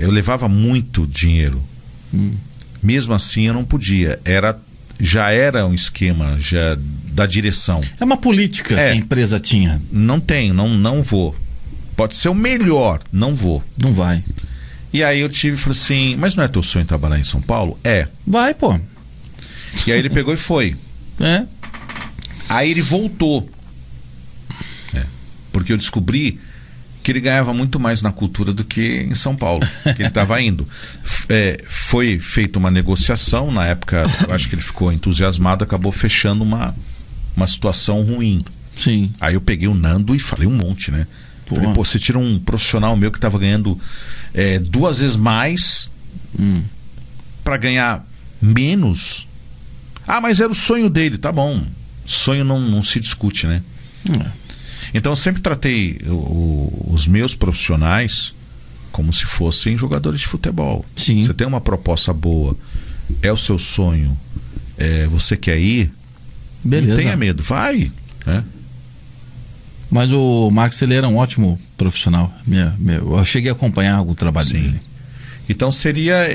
eu levava muito dinheiro. Mesmo assim eu não podia. Já era um esquema da direção. É uma política que a empresa tinha. Não vou. Pode ser o melhor, não vou. Não vai. E aí eu falei assim, mas não é teu sonho trabalhar em São Paulo? Vai, pô. E aí ele pegou e foi. Aí ele voltou. Porque eu descobri que ele ganhava muito mais na cultura do que em São Paulo, que ele estava indo. Foi feita uma negociação, na época eu acho que ele ficou entusiasmado, acabou fechando uma situação ruim. Sim. Aí eu peguei o Nando e falei um monte, né? Falei, você tira um profissional meu que estava ganhando 2 vezes mais para ganhar menos. Mas era o sonho dele, tá bom. Sonho não se discute, né? Então eu sempre tratei os meus profissionais como se fossem jogadores de futebol. Sim. Você tem uma proposta boa, é o seu sonho, você quer ir, beleza, não tenha medo, vai. Mas o Marcos, ele era um ótimo profissional. Eu cheguei a acompanhar o trabalho dele. Então seria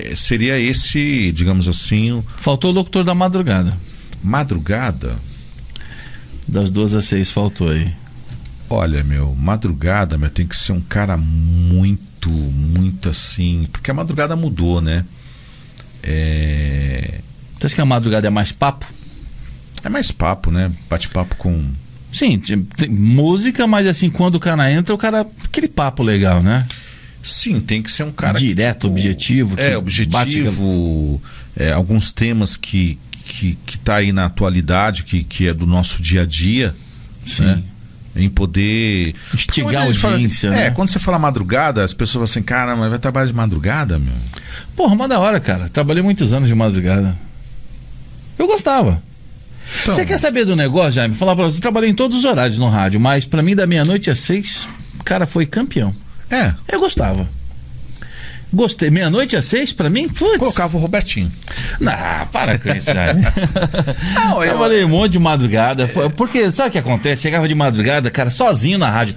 esse, digamos assim... Faltou o locutor da madrugada. Madrugada? Das 2 às 6 faltou aí. Olha, madrugada, tem que ser um cara muito, muito assim... Porque a madrugada mudou, né? Você acha que a madrugada é mais papo? É mais papo, né? Bate-papo com... Sim, tem música, mas assim, quando o cara entra, aquele papo legal, né? Sim, tem que ser um cara... Direto, objetivo. Objetivo, alguns temas que tá aí na atualidade, que é do nosso dia a dia. Sim. Né? Em poder... Estigar a audiência, né? né? Quando você fala madrugada, as pessoas falam assim, cara, mas vai trabalhar de madrugada, meu? Porra, mó da hora, cara. Trabalhei muitos anos de madrugada. Eu gostava. Então, você quer saber do negócio, Jaime? Falar pra você, eu trabalhei em todos os horários no rádio, mas pra mim, da meia-noite às 6, cara, foi campeão. Eu gostava. Gostei. Meia-noite às 6, pra mim, putz. Colocava o Robertinho. Não, para com isso, Jaime. Eu trabalhei um monte de madrugada. Porque, sabe o que acontece? Chegava de madrugada, cara, sozinho na rádio.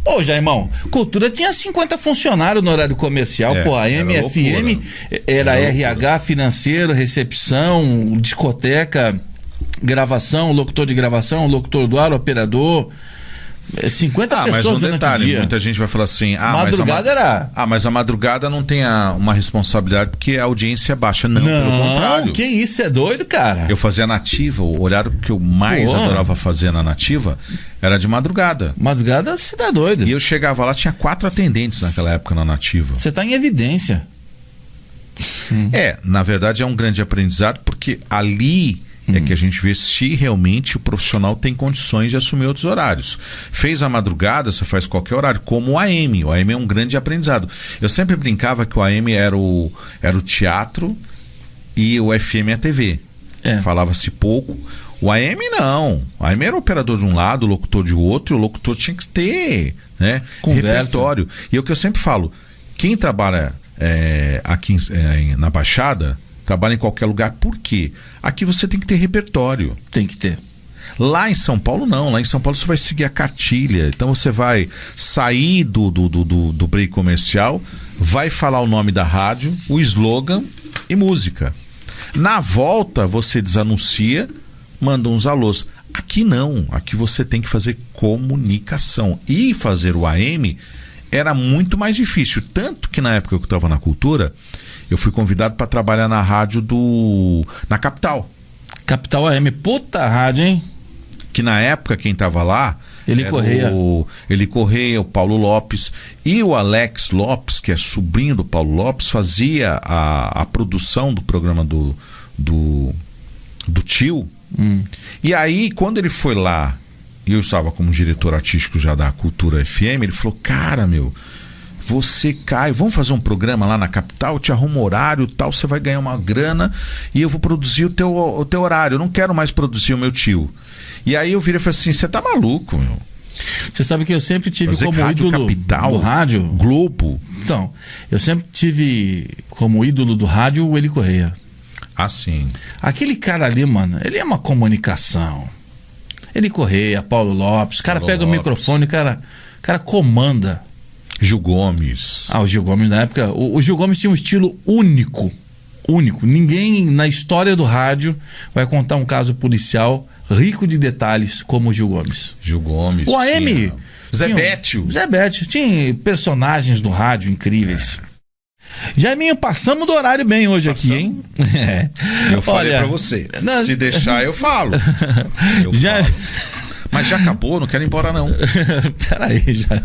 Ô, Jaimão, Cultura tinha 50 funcionários no horário comercial. A MFM era RH, financeiro, recepção, discoteca. gravação, locutor de gravação, locutor do ar, operador. 50 pessoas mas um durante detalhe, o dia. muita gente vai falar assim, Madrugada era... mas a madrugada não tem uma responsabilidade porque a audiência é baixa. Não, pelo contrário. Que isso, é doido, cara. Eu fazia nativa, o horário que eu mais adorava fazer na nativa era de madrugada. Madrugada você tá doido. E eu chegava lá, tinha 4 atendentes naquela época na nativa. Você tá em evidência. Na verdade é um grande aprendizado porque ali é que a gente vê se realmente o profissional tem condições de assumir outros horários. Fez a madrugada, você faz qualquer horário, como o AM. O AM é um grande aprendizado. Eu sempre brincava que o AM era o teatro e o FM é a TV. Falava-se pouco. O AM não. O AM era o operador de um lado, o locutor de outro, e o locutor tinha que ter, né, repertório. E é o que eu sempre falo, quem trabalha aqui na Baixada, trabalha em qualquer lugar. Por quê? Aqui você tem que ter repertório. Tem que ter. Lá em São Paulo não. Lá em São Paulo você vai seguir a cartilha. Então você vai sair do break comercial, vai falar o nome da rádio, o slogan e música. Na volta você desanuncia, manda uns alôs. Aqui não. Aqui você tem que fazer comunicação. E fazer o AM era muito mais difícil. Tanto que na época que eu estava na Cultura, eu fui convidado para trabalhar na rádio na Capital. Capital AM, puta rádio, hein? Que na época quem estava lá Eli Correia, o Paulo Lopes e o Alex Lopes, que é sobrinho do Paulo Lopes, fazia a produção do programa do Tio. E aí quando ele foi lá e eu estava como diretor artístico já da Cultura FM, ele falou, cara, você cai, vamos fazer um programa lá na Capital, eu te arrumo horário e tal, você vai ganhar uma grana e eu vou produzir o teu horário, eu não quero mais produzir o meu tio. E aí eu virei e falei assim, você tá maluco, meu? Você sabe que eu sempre tive fazer como rádio ídolo Capital, do rádio... Globo. Então, eu sempre tive como ídolo do rádio o Eli Correia. Ah, sim. Aquele cara ali, mano, ele é uma comunicação. Eli Correia, Paulo Lopes, o cara pega o microfone, o cara comanda. Gil Gomes. O Gil Gomes na época... O Gil Gomes tinha um estilo único. Ninguém na história do rádio vai contar um caso policial rico de detalhes como o Gil Gomes. O AM... Zé Bétio. Tinha personagens do rádio incríveis. Jaiminho, passamos do horário bem hoje aqui, hein? Eu falei pra você. Se deixar, eu falo. Falo. Mas já acabou, não quero ir embora não. Peraí, já.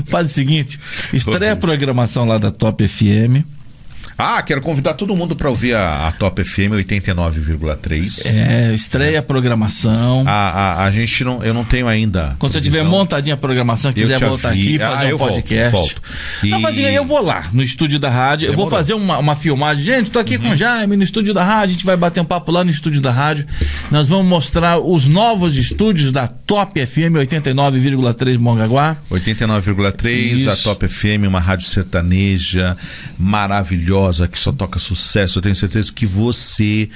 Faz o seguinte, estreia a programação lá da Top FM. Quero convidar todo mundo para ouvir a Top FM 89,3. Estreia a programação. A gente não, eu não tenho ainda. Quando você tiver montadinha a programação, quiser voltar aqui e fazer um podcast. Volto. Mas eu vou lá no estúdio da rádio. Demorou. Eu vou fazer uma filmagem. Gente, tô aqui com o Jaime no estúdio da rádio. A gente vai bater um papo lá no estúdio da rádio. Nós vamos mostrar os novos estúdios da Top FM 89,3 Mongaguá. 89,3, a Top FM, uma rádio sertaneja maravilhosa, que só toca sucesso. Eu tenho certeza que você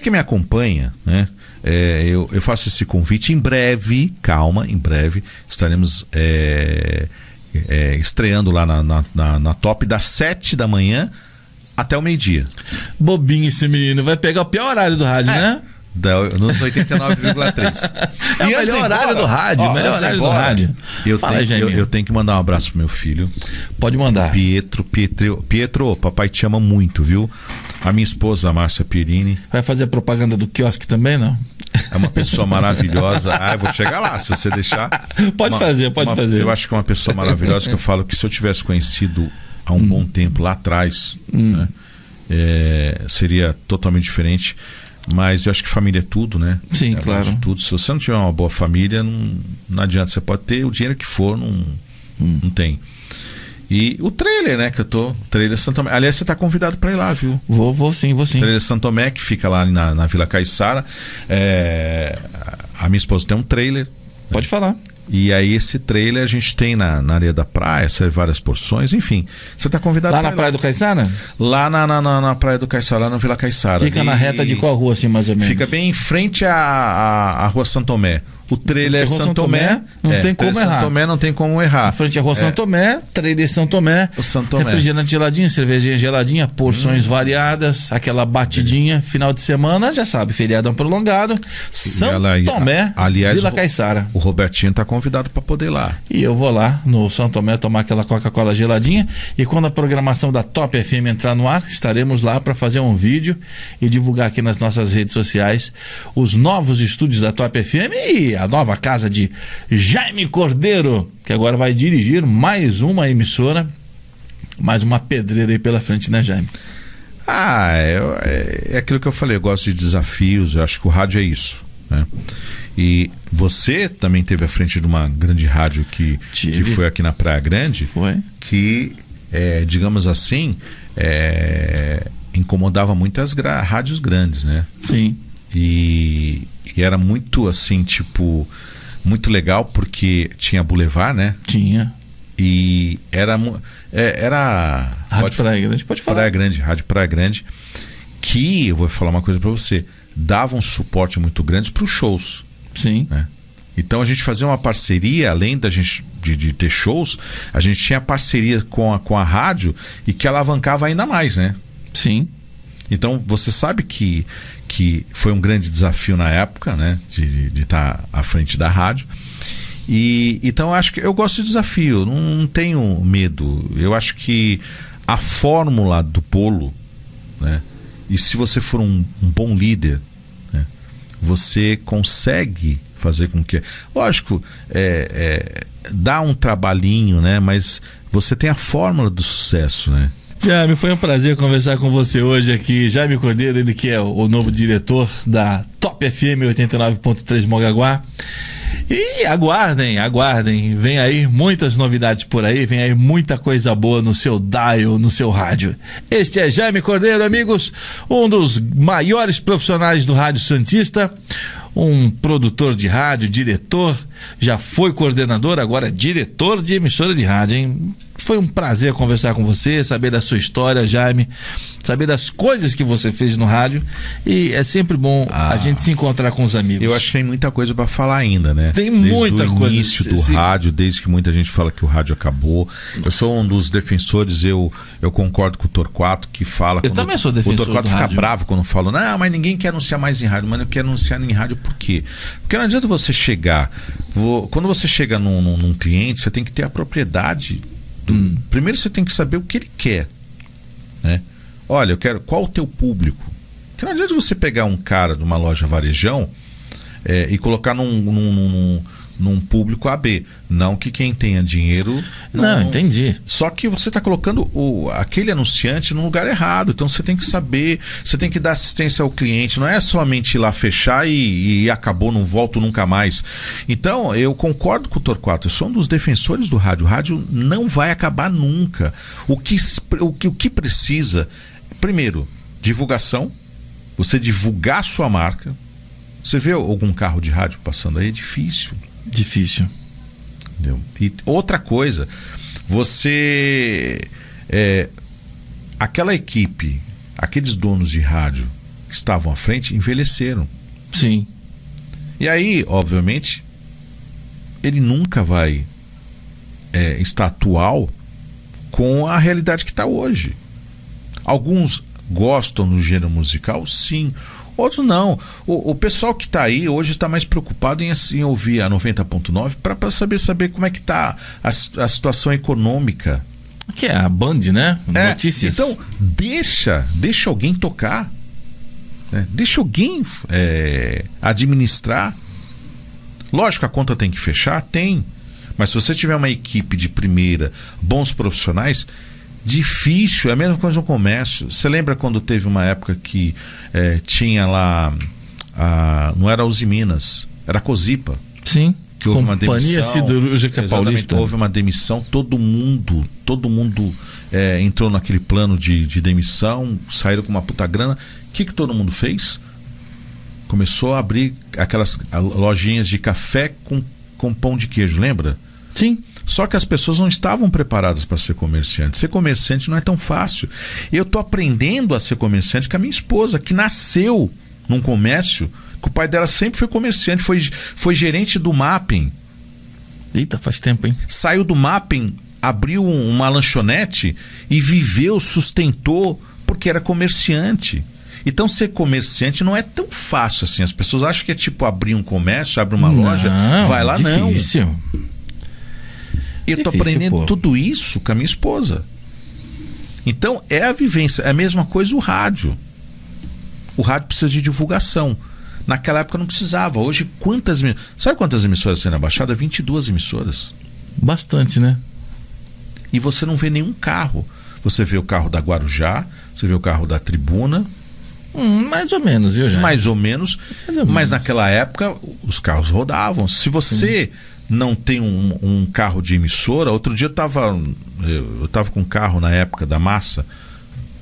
que me acompanha, né? Eu faço esse convite em breve, em breve estaremos estreando lá na Top das 7 da manhã até o meio-dia. Bobinho esse menino, vai pegar o pior horário do rádio, né? Nos 89,3. É o melhor horário do rádio. Eu tenho que mandar um abraço pro meu filho. Pode mandar. Pietro, papai te ama muito, viu? A minha esposa, a Márcia Pirini. Vai fazer propaganda do quiosque também, não? É uma pessoa maravilhosa. Eu vou chegar lá, se você deixar. Pode fazer. Eu acho que é uma pessoa maravilhosa, que eu falo que se eu tivesse conhecido há um bom tempo lá atrás, né, seria totalmente diferente. Mas eu acho que família é tudo, né? Sim, claro. Tudo. Se você não tiver uma boa família, não adianta. Você pode ter o dinheiro que for, não tem. E o trailer, né? Trailer Santo Tomé. Aliás, você está convidado para ir lá, viu? Vou sim. Trailer Santo Tomé, que fica lá na Vila Caiçara. A minha esposa tem um trailer. Pode falar. E aí esse trailer a gente tem na areia da praia, serve várias porções, enfim. Você está convidado lá na Praia do Caiçara? Lá na Praia do Caiçara, lá na Vila Caiçara. Fica na reta de qual rua, assim, mais ou menos? Fica bem em frente à Rua Santo Tomé. O trailer é Santo Tomé, não tem como errar. Santo Tomé não tem como errar. Em frente à Rua Santo Tomé, trailer São Tomé, refrigerante geladinho, cervejinha geladinha, porções variadas, aquela batidinha, final de semana, já sabe, feriadão prolongado, São Tomé, aliás, Vila Caiçara. O Robertinho tá convidado para poder ir lá. E eu vou lá no São Tomé tomar aquela Coca-Cola geladinha, e quando a programação da Top FM entrar no ar, estaremos lá para fazer um vídeo e divulgar aqui nas nossas redes sociais os novos estúdios da Top FM e a nova casa de Jaime Cordeiro, que agora vai dirigir mais uma emissora, mais uma pedreira aí pela frente, né, Jaime? É aquilo que eu falei, eu gosto de desafios, eu acho que o rádio é isso, né? E você também teve à frente de uma grande rádio que foi aqui na Praia Grande, que, digamos assim, incomodava muitas rádios grandes, né? Sim. E era muito assim, tipo, muito legal porque tinha Boulevard, né? Tinha. E era Rádio Praia Grande, pode falar. Rádio Praia Grande, que, eu vou falar uma coisa pra você, dava um suporte muito grande pros shows. Sim. Né? Então a gente fazia uma parceria, além da gente de ter shows, a gente tinha parceria com a rádio e que alavancava ainda mais, né? Sim. Então você sabe que foi um grande desafio na época, né? De estar à frente da rádio. Então acho que eu gosto de desafio, não tenho medo. Eu acho que a fórmula do bolo, né? E se você for um bom líder, né? Você consegue fazer com que, lógico, dá um trabalhinho, né? Mas você tem a fórmula do sucesso, né? Jaime, foi um prazer conversar com você hoje aqui. Jaime Cordeiro, ele que é o novo diretor da Top FM 89.3 Mongaguá. E aguardem, vem aí muitas novidades por aí, vem aí muita coisa boa no seu dial, no seu rádio. Este é Jaime Cordeiro, amigos, um dos maiores profissionais do Rádio Santista, um produtor de rádio, diretor, já foi coordenador, agora é diretor de emissora de rádio, hein? Foi um prazer conversar com você, saber da sua história, Jaime, saber das coisas que você fez no rádio, e é sempre bom a gente se encontrar com os amigos. Eu acho que tem muita coisa para falar ainda, né? Tem muita coisa. Desde o início do rádio, desde que muita gente fala que o rádio acabou. Eu sou um dos defensores, eu concordo com o Torquato, que fala... Eu também sou defensor do rádio. O Torquato fica bravo quando fala, não, mas ninguém quer anunciar mais em rádio. Mas eu quero anunciar em rádio por quê? Porque não adianta você chegar... Quando você chega num cliente, você tem que ter a propriedade... Primeiro você tem que saber o que ele quer, né? Olha, eu quero, qual o teu público? Porque não adianta você pegar um cara de uma loja varejão e colocar num público AB. Não que quem tenha dinheiro... Não, entendi. Só que você está colocando aquele anunciante no lugar errado. Então você tem que saber, você tem que dar assistência ao cliente. Não é somente ir lá fechar e acabou, não volto nunca mais. Então eu concordo com o Torquato. Eu sou um dos defensores do rádio. O rádio não vai acabar nunca. O que precisa, primeiro, divulgação. Você divulgar a sua marca. Você vê algum carro de rádio passando aí? É difícil. Entendeu? E outra coisa, você... aquela equipe, aqueles donos de rádio que estavam à frente, envelheceram. Sim. E aí, obviamente, ele nunca vai estar atual com a realidade que está hoje. Alguns gostam do gênero musical, sim. Outros não. O pessoal que está aí hoje está mais preocupado em ouvir a 90.9 para saber como é que está a situação econômica. Que é a Band, né? Notícias. Então, deixa alguém tocar. Né? Deixa alguém administrar. Lógico, a conta tem que fechar? Tem. Mas se você tiver uma equipe de primeira, bons profissionais... Difícil, é a mesma coisa no comércio. Você lembra quando teve uma época que tinha lá, não era a Uzi Minas, era a Cosipa. Sim, que houve uma Companhia Siderúrgica Paulista. Houve uma demissão, todo mundo entrou naquele plano de demissão, saíram com uma puta grana. O que todo mundo fez? Começou a abrir aquelas lojinhas de café com pão de queijo, lembra? Sim. Só que as pessoas não estavam preparadas para ser comerciante. Ser comerciante não é tão fácil. Eu estou aprendendo a ser comerciante com a minha esposa, que nasceu num comércio Que o pai dela sempre foi comerciante, foi gerente do Mapping. Eita, faz tempo, hein? Saiu do Mapping, abriu uma lanchonete e viveu, sustentou, porque era comerciante. Então ser comerciante não é tão fácil assim. As pessoas acham que é tipo abrir um comércio, abre uma loja, vai lá, difícil. não. Eu tô aprendendo tudo isso com a minha esposa. Então é a vivência, é a mesma coisa o rádio. O rádio precisa de divulgação. Naquela época não precisava. Hoje, sabe quantas emissoras tem na Baixada? 22 emissoras. Bastante, né? E você não vê nenhum carro. Você vê o carro da Guarujá, você vê o carro da Tribuna. Mais ou menos, viu, já? Mais ou menos. Mas naquela época os carros rodavam. Se você não tem um carro de emissora, outro dia eu tava com um carro na época da Massa,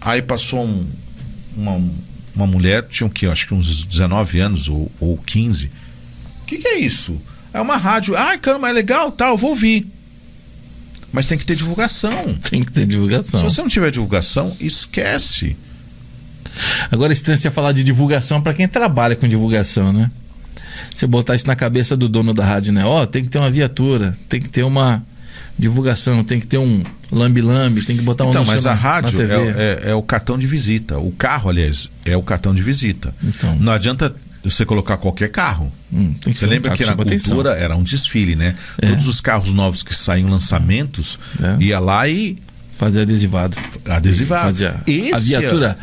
aí passou uma mulher, tinha o quê? Acho que uns 19 anos ou 15. O que é isso? É uma rádio. Ah, caramba, é legal, tá, eu vou ouvir. Mas tem que ter divulgação. Tem que ter divulgação. Se você não tiver divulgação, esquece. Agora, estranho você falar de divulgação para quem trabalha com divulgação, né? Você botar isso na cabeça do dono da rádio, né? Tem que ter uma viatura, tem que ter uma divulgação, tem que ter um lambe-lambe, tem que botar um anúncio mas a rádio é o cartão de visita. O carro, aliás, é o cartão de visita. Então. Não adianta você colocar qualquer carro. Você lembra que na cultura era um desfile, né? Todos os carros novos que saíam lançamentos, ia lá e fazia adesivado. Fazia a viatura.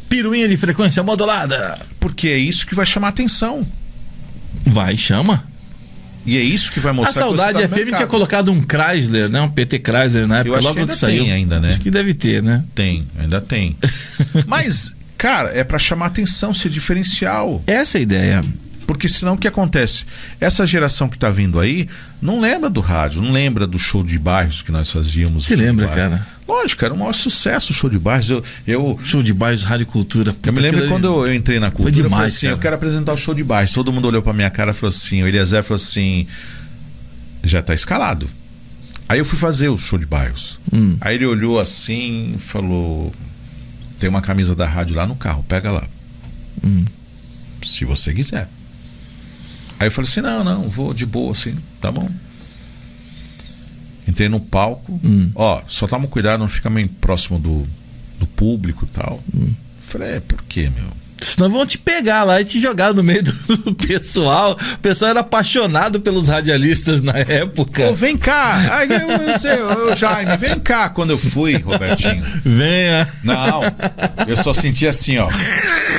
Piruinha de frequência modulada. Porque é isso que vai chamar a atenção. Vai, chama. E é isso que vai mostrar. A Saudade FM tinha colocado um Chrysler, né? Um PT Chrysler na época, logo que saiu. Tem ainda, né? Acho que deve ter, né? Ainda tem. Mas, cara, é pra chamar atenção, ser diferencial. Essa é a ideia. Porque senão o que acontece? Essa geração que tá vindo aí não lembra do rádio, não lembra do show de bairros que nós fazíamos. Se lembra, cara? Lógico, era o maior sucesso o show de bairros. Show de bairros, Rádio Cultura. Eu me lembro quando eu entrei na Cultura, demais, eu falei assim, eu quero apresentar o show de bairros. Todo mundo olhou pra minha cara e falou assim, o Eliezer falou assim, já tá escalado. Aí eu fui fazer o show de bairros. Aí ele olhou assim e falou, tem uma camisa da rádio lá no carro, pega lá. Se você quiser. Aí eu falei assim, não, vou de boa assim, tá bom. Entrei no palco, só toma cuidado, não fica meio próximo do público e tal. Falei, por quê, meu? Senão vão te pegar lá e te jogar no meio do pessoal. O pessoal era apaixonado pelos radialistas na época. Vem cá, Jaime, vem cá. Quando eu fui, Robertinho. Venha. Não, eu só senti assim,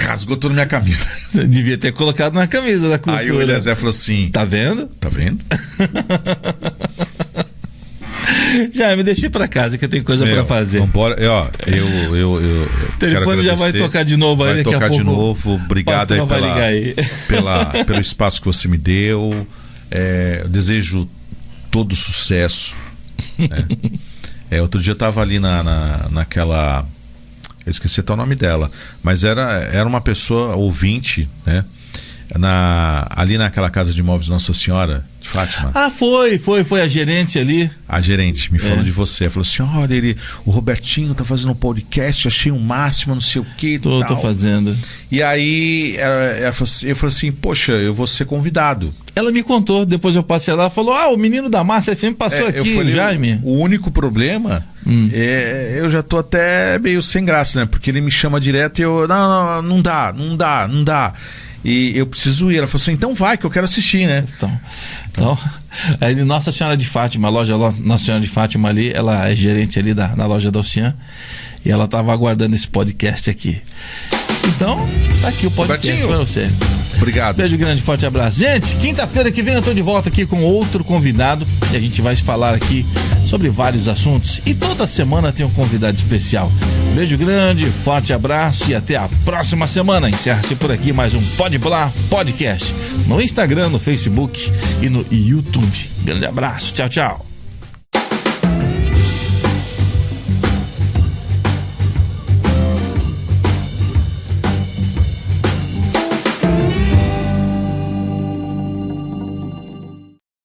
rasgou toda a minha camisa. Devia ter colocado na camisa da Cultura. Aí o Eliezer falou assim, tá vendo? Tá vendo? Já me deixei pra casa que eu tenho coisa pra fazer. Vambora. O telefone já vai tocar de novo aí daqui a pouco. Vai tocar de novo. Obrigado aí pelo espaço que você me deu. Eu desejo todo sucesso. Né? Outro dia eu tava ali naquela... Eu esqueci até o nome dela. Mas era uma pessoa ouvinte, né? Ali naquela casa de imóveis Nossa Senhora de Fátima. Foi a gerente ali. A gerente me falou de você. Falou assim, olha, o Robertinho tá fazendo um podcast, achei um máximo, não sei o que. Tô fazendo. E aí eu falei assim, poxa, eu vou ser convidado. Ela me contou, depois eu passei lá, falou, o menino da Massa FM passou aqui, eu falei, Jaime. O único problema eu já tô até meio sem graça, né? Porque ele me chama direto e eu, não dá. E eu preciso ir. Ela falou assim, então vai, que eu quero assistir, né? Então aí Nossa Senhora de Fátima, a loja Nossa Senhora de Fátima ali, ela é gerente ali na loja da Ocean, e ela tava aguardando esse podcast aqui. Então, tá aqui o podcast para você. Obrigado. Beijo grande, forte abraço. Gente, quinta-feira que vem eu tô de volta aqui com outro convidado e a gente vai falar aqui sobre vários assuntos. E toda semana tem um convidado especial. Beijo grande, forte abraço e até a próxima semana. Encerra-se por aqui mais um Pode Blá Podcast no Instagram, no Facebook e no YouTube. Grande abraço, tchau, tchau.